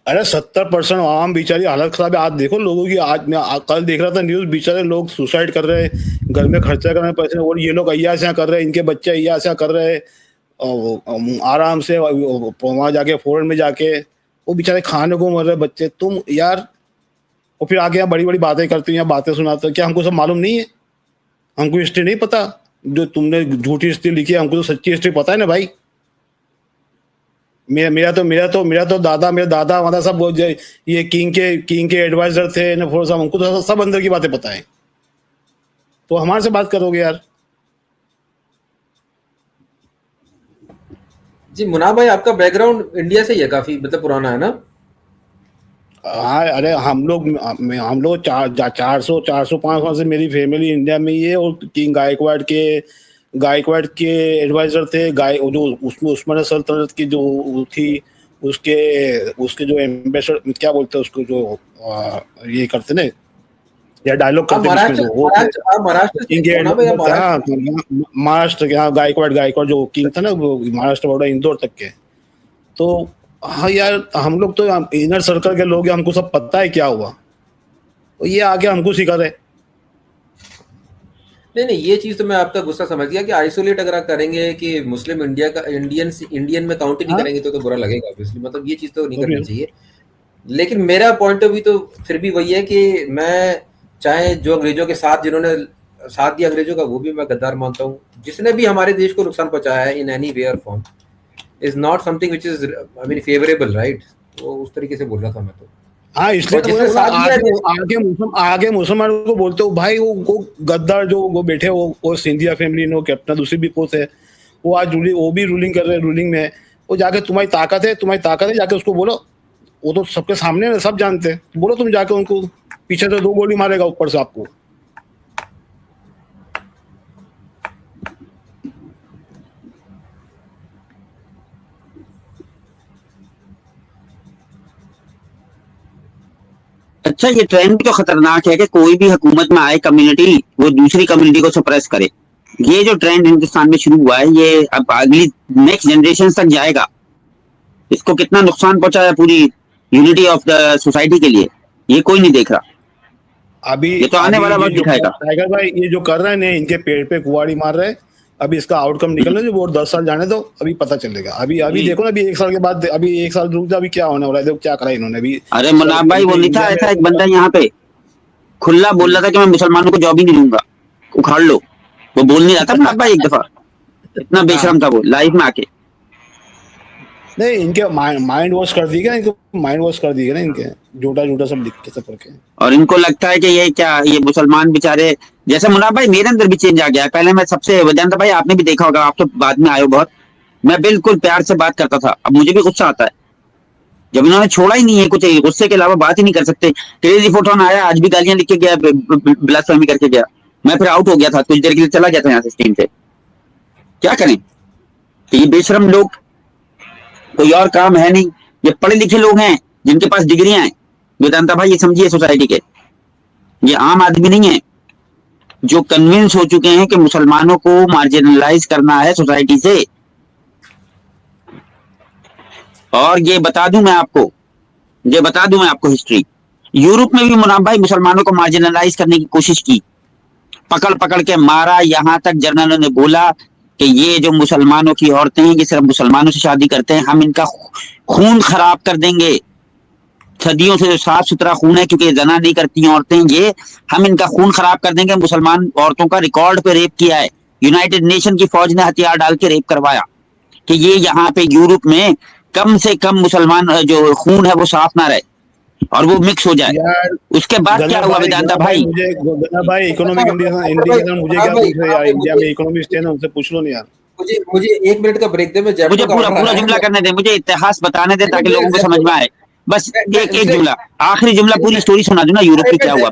अरे 70% आवाम बेचारी हालत खराब है। आज देखो लोगों की, आज मैं कल देख रहा था न्यूज, बेचारे लोग सुसाइड कर रहे हैं, घर में खर्चा कर रहे हैं पैसे, और ये लोग अय्याशियां कर रहे हैं, इनके बच्चे अय्याशियां कर रहे हैं आराम से वहां जाके फॉरेन में जाके, वो बेचारे खाने को मर रहे बच्चे। तुम यार, और फिर आके यहाँ बड़ी बड़ी बातें करते हो, यहाँ बातें सुनाते हो। क्या हमको सब मालूम नहीं है? हमको हिस्ट्री नहीं पता? जो तुमने झूठी हिस्ट्री लिखी है, हमको तो सच्ची हिस्ट्री पता है ना भाई। मेरा तो दादा, मेरे दादा हमारा सब ये किंग के एडवाइजर थे ना, हमको तो सब अंदर की बातें पता है। तो हमारे से बात करोगे यार? जी मुनाफ भाई, आपका बैकग्राउंड इंडिया से ही है, काफी मतलब पुराना है ना? हाँ, अरे हम लोग 400-500 से मेरी फैमिली इंडिया में ही है, और किंग गायकवाड़ के एडवाइजर थे। जो उसमें उस्मानिया सल्तनत की जो थी, उसके जो एम्बेसडर, क्या बोलते हैं उसको, जो ये करते ना, या डायलॉग करते हैं, महाराष्ट्र के। हाँ, गायकवाड़ जो किंग था ना, वो महाराष्ट्र बॉर्डर इंदौर तक के। तो हाँ यार, हम लोग तो इनर सर्कल के लोग हैं, हमको सब पता है क्या हुआ। तो ये आके हमको सिखा रहे। नहीं, ये चीज तो मैं आपका गुस्सा समझ गया कि आइसोलेट अगर आप करेंगे कि मुस्लिम इंडियन में काउंट ही नहीं करेंगे तो बुरा लगेगा ऑब्वियसली, मतलब ये चीज तो नहीं करनी चाहिए। लेकिन मेरा पॉइंट ऑफ व्यू तो फिर भी वही है कि मैं चाहे जो अंग्रेजों के साथ जिन्होंने साथ दिया अंग्रेजों का, वो भी मैं गद्दार मानता हूँ। जिसने भी हमारे देश को नुकसान पहुंचाया है इन एनी वे और form is not something which is I mean favourable, right? तो उस तरीके से बोल रहा था मैं तो। हाँ, इसलिए तो आगे मुसलमानों को बोलते हो भाई, वो गद्दार जो वो बैठे, वो सिंधिया फैमिली नो कैप्टन दूसरी भी पोस्ट है, वो आज वो भी रूलिंग कर रहे हैं, रूलिंग में है। वो जाके तुम्हारी ताकत है जाके उसको बोलो। वो तो सबके सामने सब जानते हैं, बोलो तुम जाके उनको। पीछे तो 2 गोली मारेगा ऊपर से आपको। अच्छा, ये ट्रेंड तो खतरनाक है कि कोई भी हुकूमत में आए कम्युनिटी वो दूसरी कम्युनिटी को सप्रेस करे। ये जो ट्रेंड हिंदुस्तान में शुरू हुआ है, ये अब अगली नेक्स्ट जनरेशन तक जाएगा। इसको कितना नुकसान पहुंचा है पूरी यूनिटी ऑफ द सोसाइटी के लिए, ये कोई नहीं देख रहा। अभी ये तो आने वाला वक्त दिखाएगा। टाइगर भाई, ये जो कर रहे हैं, इनके पेड़ पे कुआड़ी मार रहे हैं। अभी इसका आउटकम निकलने जो, वो 10 साल जाने दो, अभी पता चलेगा। अभी देखो ना, अभी 1 साल के बाद, अभी 1 साल रुक जा, अभी क्या होने वाला है, देखो क्या करा इन्होंने अभी। अरे मुनाफ भाई, वो नहीं था ऐसा एक बंदा यहाँ पे खुला बोल रहा था कि मैं मुसलमानों को जॉब ही नहीं दूंगा, उखाड़ लो। वो बोल नहीं रहा था मुनाफ भाई एक दफा, इतना बेशरम था वो लाइव में आके। नहीं, इनके माइंड वॉश कर दी गया, इनको माइंड वॉश कर दी गया ना, इनके झूठा सब लिख के सब करके। और इनको लगता है कि ये मुसलमान बेचारे, जैसे मुनाफ भाई मेरे अंदर भी चेंज आ गया है। पहले मैं सबसे वजह भाई, आपने भी देखा होगा, आप तो बाद में आए हो बहुत, मैं बिल्कुल प्यार से बात करता था। अब मुझे भी गुस्सा आता है जब इन्होंने छोड़ा ही नहीं है कुछ, गुस्से के अलावा बात ही नहीं कर सकते। क्रेजी फोटोन आया, आज भी गालियां लिख के गया, ब्लास्फेमी करके गया। मैं फिर आउट हो गया था, कुछ देर के लिए चला गया था यहाँ से स्क्रीन पे। क्या करें, तो ये बेशरम लोग, कोई और काम है नहीं। ये पढ़े लिखे लोग हैं जिनके पास डिग्रियां हैं। वेदांता भाई, ये समझिए सोसाइटी के, ये आम आदमी नहीं है जो कन्विंस हो चुके हैं कि मुसलमानों को मार्जिनलाइज करना है सोसाइटी से। और ये बता दूं मैं आपको हिस्ट्री, यूरोप में भी मुनाफ भाई मुसलमानों को मार्जिनलाइज करने की कोशिश की, पकड़ पकड़ के मारा। यहां तक जनरलों ने बोला कि ये जो मुसलमानों की औरतें हैं, ये सिर्फ मुसलमानों से शादी करते हैं, हम इनका खून खराब कर देंगे। सदियों से जो साफ सुथरा खून है, क्योंकि जना नहीं करती औरतें, ये हम इनका खून खराब कर देंगे। मुसलमान औरतों का रिकॉर्ड पे रेप किया है, यूनाइटेड नेशन की फौज ने हथियार डाल के रेप करवाया कि ये यहाँ पे यूरोप में कम से कम मुसलमान जो खून है वो साफ ना रहे और वो मिक्स हो जाए। उसके बाद क्या हुआ वेदांता भाई? इकोनॉमिक इंडिकेशन मुझे क्या पूछ रहे यार, इंडिया में इकोनॉमिस्ट है ना, उनसे पूछ लो नहीं यार। मुझे 1 मिनट का ब्रेक दे, मुझे पूरा जुमला करने दे, मुझे इतिहास बताने दे ताकि लोगों को समझ में आए। बस एक जुमला, आखिरी जुमला, पूरी स्टोरी सुना दूं ना यूरोप में क्या हुआ।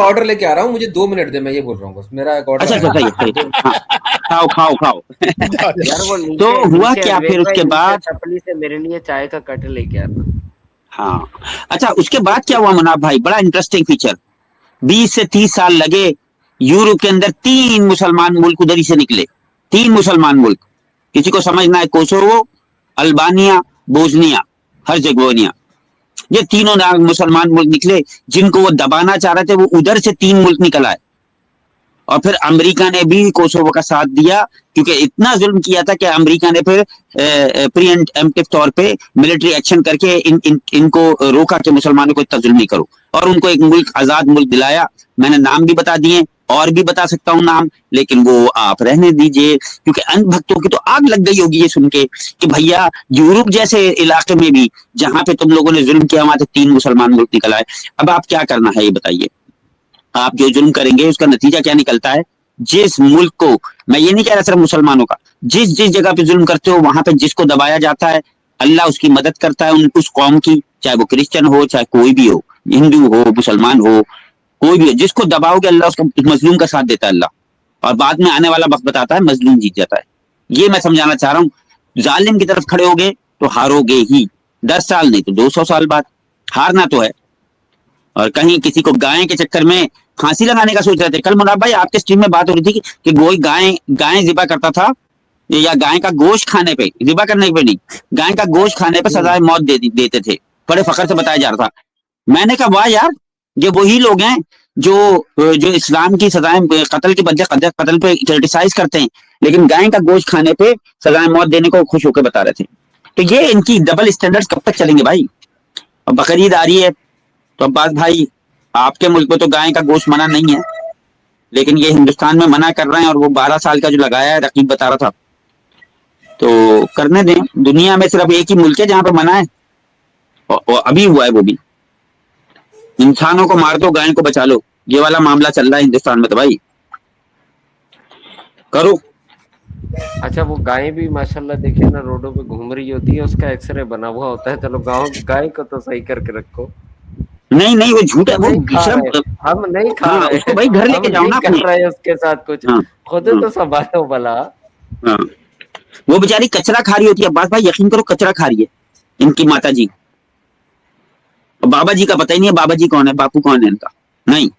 ऑर्डर लेके आ रहा हूँ, मुझे 2 मिनट दे, मैं ये बोल रहा हूँ बस, मेरा एक ऑर्डर। अच्छा, खाओ। यार वो तो हुआ क्या फिर उसके बाद? छपली से मेरे लिए चाय का कट लेके आता। हाँ, अच्छा, उसके बाद क्या हुआ मुनाफ भाई? बड़ा इंटरेस्टिंग फीचर। 20 से 30 साल लगे, यूरोप के अंदर 3 मुसलमान मुल्क उधर ही से निकले। 3 मुसलमान मुल्क, किसी को समझना है, कोसोवो, अल्बानिया, बोस्निया, हर्जेगोविना, ये तीनों मुसलमान मुल्क निकले जिनको वो दबाना चाह रहे थे। वो उधर से 3 मुल्क निकल आए और फिर अमेरिका ने भी कोसोवो का साथ दिया, क्योंकि इतना जुल्म किया था कि अमेरिका ने फिर प्रीएम्प्टिव तौर पे मिलिट्री एक्शन करके इनको रोका कि मुसलमानों को इतना जुल्म नहीं करो, और उनको एक मुल्क, आजाद मुल्क दिलाया। मैंने नाम भी बता दिए और भी बता सकता हूँ नाम, लेकिन वो आप रहने दीजिए, क्योंकि अंधभक्तों की तो आग लग गई होगी ये सुन के कि भैया यूरोप जैसे इलाके में भी जहां पे तुम लोगों ने जुल्म किया वहां से 3 मुसलमान मुल्क निकल आए। अब आप क्या करना है ये बताइए। आप जो जुल्म करेंगे उसका नतीजा क्या निकलता है। जिस मुल्क को, मैं ये नहीं कह रहा सिर्फ मुसलमानों का, जिस जिस जगह पे जुल्म करते हो वहां पे जिसको दबाया जाता है, अल्लाह उसकी मदद करता है उस कौम की, चाहे वो क्रिश्चियन हो, चाहे कोई भी हो, हिंदू हो, मुसलमान हो, कोई भी हो, जिसको दबाओगे अल्लाह उसका, मजलूम का साथ देता है अल्लाह, और बाद में आने वाला वक्त बताता है मजलूम जीत जाता है। ये मैं समझाना चाह रहा हूँ। जालिम की तरफ खड़े होगे तो हारोगे ही, 10 साल नहीं तो 200 साल बाद हारना तो है। और कहीं किसी को गाय के चक्कर में फांसी लगाने का सोच रहे थे। कल मुनाफ भाई आपके स्ट्रीम में बात हो रही थी कि कोई गाय जिबा करता था, या गाय का गोश्त खाने पे, जिबा करने पे नहीं, गाय का गोश्त खाने पे सजाए मौत देते थे, बड़े फखर से बताया जा रहा था। मैंने कहा वाह यार, ये वही लोग हैं जो इस्लाम की सजाएं, कत्ल के बदले कत्ल पे क्रिटिसाइज करते हैं, लेकिन गाय का गोश्त खाने पे सजाए मौत देने को खुश होकर बता रहे थे। तो ये इनकी डबल स्टैंडर्ड्स कब तक चलेंगे भाई। और बकरीद आ रही है तो अब्बास भाई, आपके मुल्क में तो गाय का गोश्त मना नहीं है, लेकिन ये हिंदुस्तान में मना कर रहे हैं, और वो 12 साल का जो लगाया है, रकीब बता रहा था, तो करने दें। दुनिया में सिर्फ एक ही मुल्क है जहां पर मना है, और अभी हुआ है वो भी। इंसानों को मार दो, गाय को बचा लो, ये वाला मामला चल रहा है हिंदुस्तान में। तो भाई करो। अच्छा, वो गाय भी माशाल्लाह देखिए ना, रोडों पे घूम रही होती है, उसका एक्सरे बना हुआ होता है। चलो गाय को तो सही करके रखो। नहीं वो झूठ है, वो हम नहीं खा हाँ, रहे, उसको भाई घर लेके जाओ ना, कर रहे हैं उसके साथ कुछ, खुद तो संभालो भला। हाँ, वो बेचारी कचरा खा रही होती है अब्बास भाई, यकीन करो कचरा खा रही है इनकी माता जी। बाबा जी का पता ही नहीं है, बाबा जी कौन है, बापू कौन है इनका, नहीं।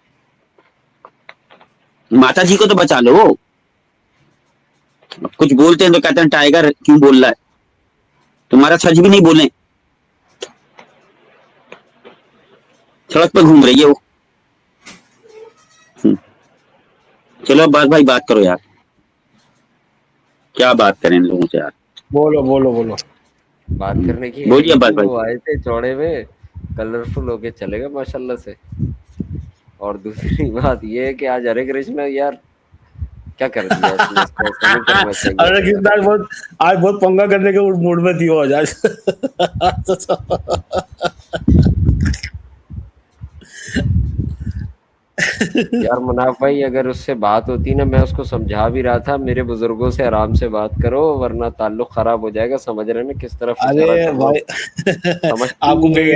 माता जी को तो बचा लो। कुछ बोलते हैं तो कहते हैं टाइगर क्यों बोल रहा है, तुम्हारा सच भी नहीं बोले, सड़क पर घूम रही है वो। चलो अब्बास भाई बात करो यार, क्या बात करें इन लोगों से यार। बोलो बात करने की। बोलिए अब्बास भाई। वो आए थे चौड़े में, कलरफुल होके चले गए माशाल्लाह से। और दूसरी बात ये है कि आज हरे कृष्ण यार क्या कर दिया इसने, इसको ऐसा नहीं करना चाहिए। अरे कृष्ण आज बहुत पंगा करने के मूड में थी हो आज। यार मुनाफ भाई, अगर उससे बात होती ना, मैं उसको समझा भी रहा था, मेरे बुजुर्गों से आराम से बात करो वरना ताल्लुक खराब हो जाएगा। समझ रहे ना किस तरफ। अरे भाई आपको बेग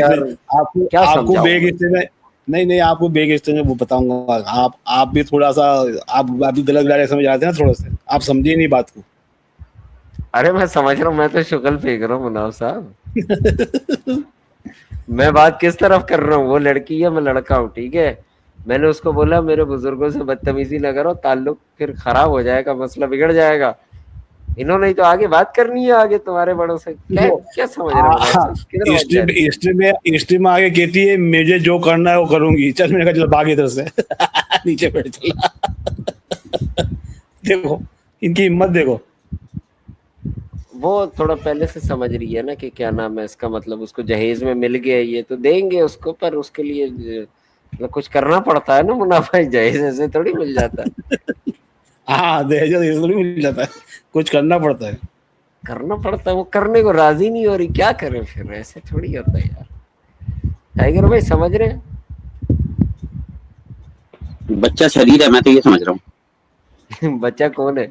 नहीं आपको बेग स्टेज में वो बताऊंगा। आप भी थोड़ा सा, आप अभी गलत डायरेक्शन में जाते हैं ना, थोड़ा सा आप समझिए नहीं बात को। अरे मैं समझ रहा हूँ, मैं तो शुक्ल फेंक रहा हूँ मुनाफ साहब। मैं बात किस तरफ कर रहा हूँ, वो लड़की है, मैं लड़का हूँ, ठीक है। मैंने उसको बोला मेरे बुजुर्गों से बदतमीजी न करो, ताल्लुक फिर खराब हो जाएगा, मसला बिगड़ जाएगा। इन्होंने ही तो आगे बात करनी है, आगे तुम्हारे बड़ों से। क्या समझ रहे हो। हिस्ट्री में आगे कहती है मुझे जो करना है वो करूंगी। चल मैंने कहा चल भाग इधर से। नीचे बैठ चला। देखो इनकी हिम्मत देखो। वो थोड़ा पहले से समझ रही है ना कि क्या नाम है इसका, मतलब उसको जहेज में मिल गया ये तो देंगे उसको, पर उसके लिए मतलब कुछ करना पड़ता है ना मुनाफा। जहेज ऐसे थोड़ी मिल जाता है। हाँ दहेज थोड़ी मिल जाता है, कुछ करना पड़ता है। करना पड़ता है, वो करने को राजी नहीं हो रही, क्या करे फिर, ऐसे थोड़ी होता है यार। टाइगर भाई समझ रहे हैं। बच्चा शरीर है, मैं तो ये समझ रहा हूँ। बच्चा कौन है,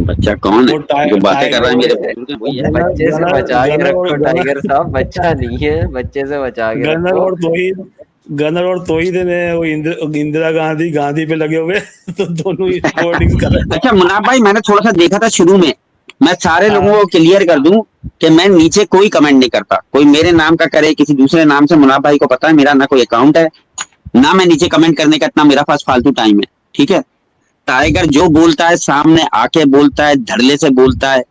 बच्चा कौन है जो बातें कर रहा है मेरे वही है। बच्चे से बचा के रखो टाइगर साहब, बच्चा नहीं है, बच्चे से बचा के रखो। गनर और तोहीद ने वो इंदिरा गांधी पे लगे हुए। तो दोनों ही रिकॉर्डिंग कर रहे हैं। अच्छा मुनाफ भाई, मैंने थोड़ा सा देखा था शुरू में, मैं सारे लोगों को क्लियर कर दूं कि मैं नीचे कोई कमेंट नहीं करता। कोई मेरे नाम का करे, किसी दूसरे नाम से, मुनाफ भाई को पता है मेरा ना कोई अकाउंट है, ना मैं नीचे कमेंट करने का इतना मेरा पास फालतू टाइम है, ठीक है। टाइगर जो बोलता है सामने आके बोलता है, धड़ल्ले से बोलता है,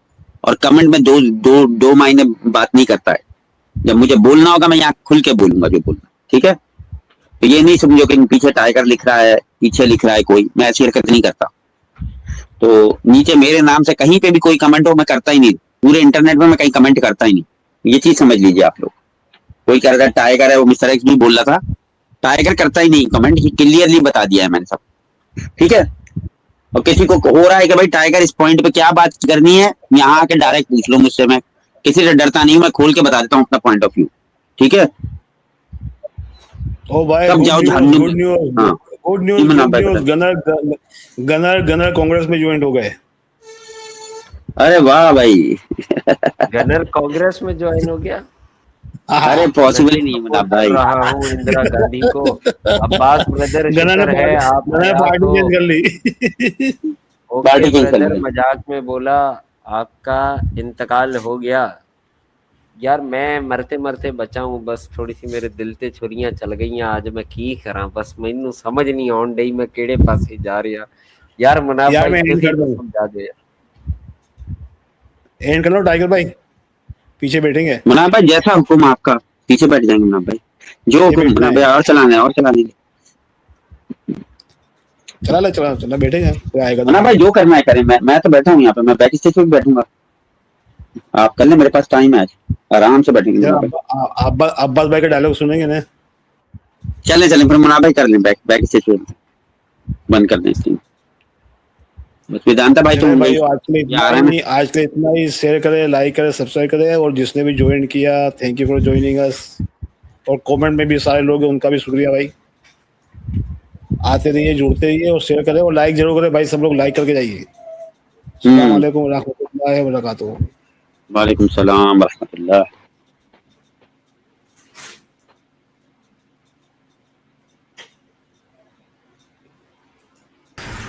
और कमेंट में दो महीने बात नहीं करता है। जब मुझे बोलना होगा मैं यहाँ खुल के बोलूंगा जो बोलना, ठीक है। तो ये नहीं समझो कि पीछे टाइगर लिख रहा है, पीछे लिख रहा है कोई, मैं ऐसी हरकत नहीं करता। तो नीचे मेरे नाम से कहीं पे भी कोई कमेंट हो मैं करता ही नहीं, पूरे इंटरनेट में मैं कहीं कमेंट करता ही नहीं, ये चीज समझ लीजिए आप लोग। कोई कह रहा था टाइगर है, वो मिस्टर एक्स भी बोल रहा था, टाइगर करता ही नहीं कमेंट, ये क्लियरली बता दिया है मैंने सब, ठीक है। और किसी को हो रहा है कि भाई टाइगर इस पॉइंट पे क्या बात करनी है, यहाँ आके डायरेक्ट पूछ लो मुझसे, मैं किसी से डरता नहीं हूँ, मैं खोल के बता देता हूँ अपना पॉइंट ऑफ व्यू, ठीक है। ओ भाई, तब जाओ गुड न्यूज़, हाँ गुड न्यूज़, गनर कांग्रेस में ज्वाइन हो गए। अरे वाह भाई गनर कांग्रेस में ज्वाइन हो गया। अरे पॉसिबल ही नहीं है मुनाफ भाई। रहा हूँ इंदिरा गांधी को। अब्बास ब्रदर गनर शुक्र है आप ने पार्टी चेंज कर ली। पार्टी चेंज कर ब्रदर ली। मजाक में बोला आपका इंतकाल हो गया। यार मैं मरते मरते बचा हूं, बस थोड़ी सी मेरे दिल ते छुरियां चल गई। आज मैं की करा, बस मैनू समझ नहीं आउन डई मैं केड़े पासे जा रहा। यार मुनाफ यार भाई मैं एंड कर दूं, समझा दे। एंड कर लो टाइगर भाई, पीछे बैठेंगे। मुनाफ भाई जैसा हुक्म आपका, पीछे बैठ जाएंगे मुनाफ भाई, जो हुक्म मुनाफ भाई। और चलाने चला बैठेंगे, कोई आएगा मुनाफ भाई, जो करना है करें। मैं तो बैठा हूँ यहाँ पे, मैं बैक स्टेज पे भी बैठूंगा, आप कर लें, मेरे पास टाइम है आज, आराम से बैठेंगे मुनाफ भाई। अब्बास भाई का डायलॉग सुनेंगे ना। चले फिर मुनाफ भाई कर लें, बैक स्टेज पे बंद कर दें स्क्रीन। बस वेदांता भाई तो भाई आज के लिए आ रहे हैं। आज के लिए इतना ही। शेयर करें, लाइक करें, सब्सक्राइब करें, और जिसने भी ज्वाइन किया thank you for joining us. और कमेंट में भी सारे लोग हैं, उनका भी शुक्रिया भाई। आते रहिए, जुड़ते रहिए, और शेयर करें और लाइक जरूर करें भाई। सब लोग लाइक करके जाइए। अस्सलाम वालेकुम व रहमतुल्लाहि व बरकातुहू। वालेकुम सलाम व रहमतुल्लाह।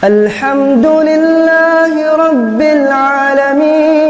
अल्हम्दुलिल्लाहि रब्बिल आलमीन।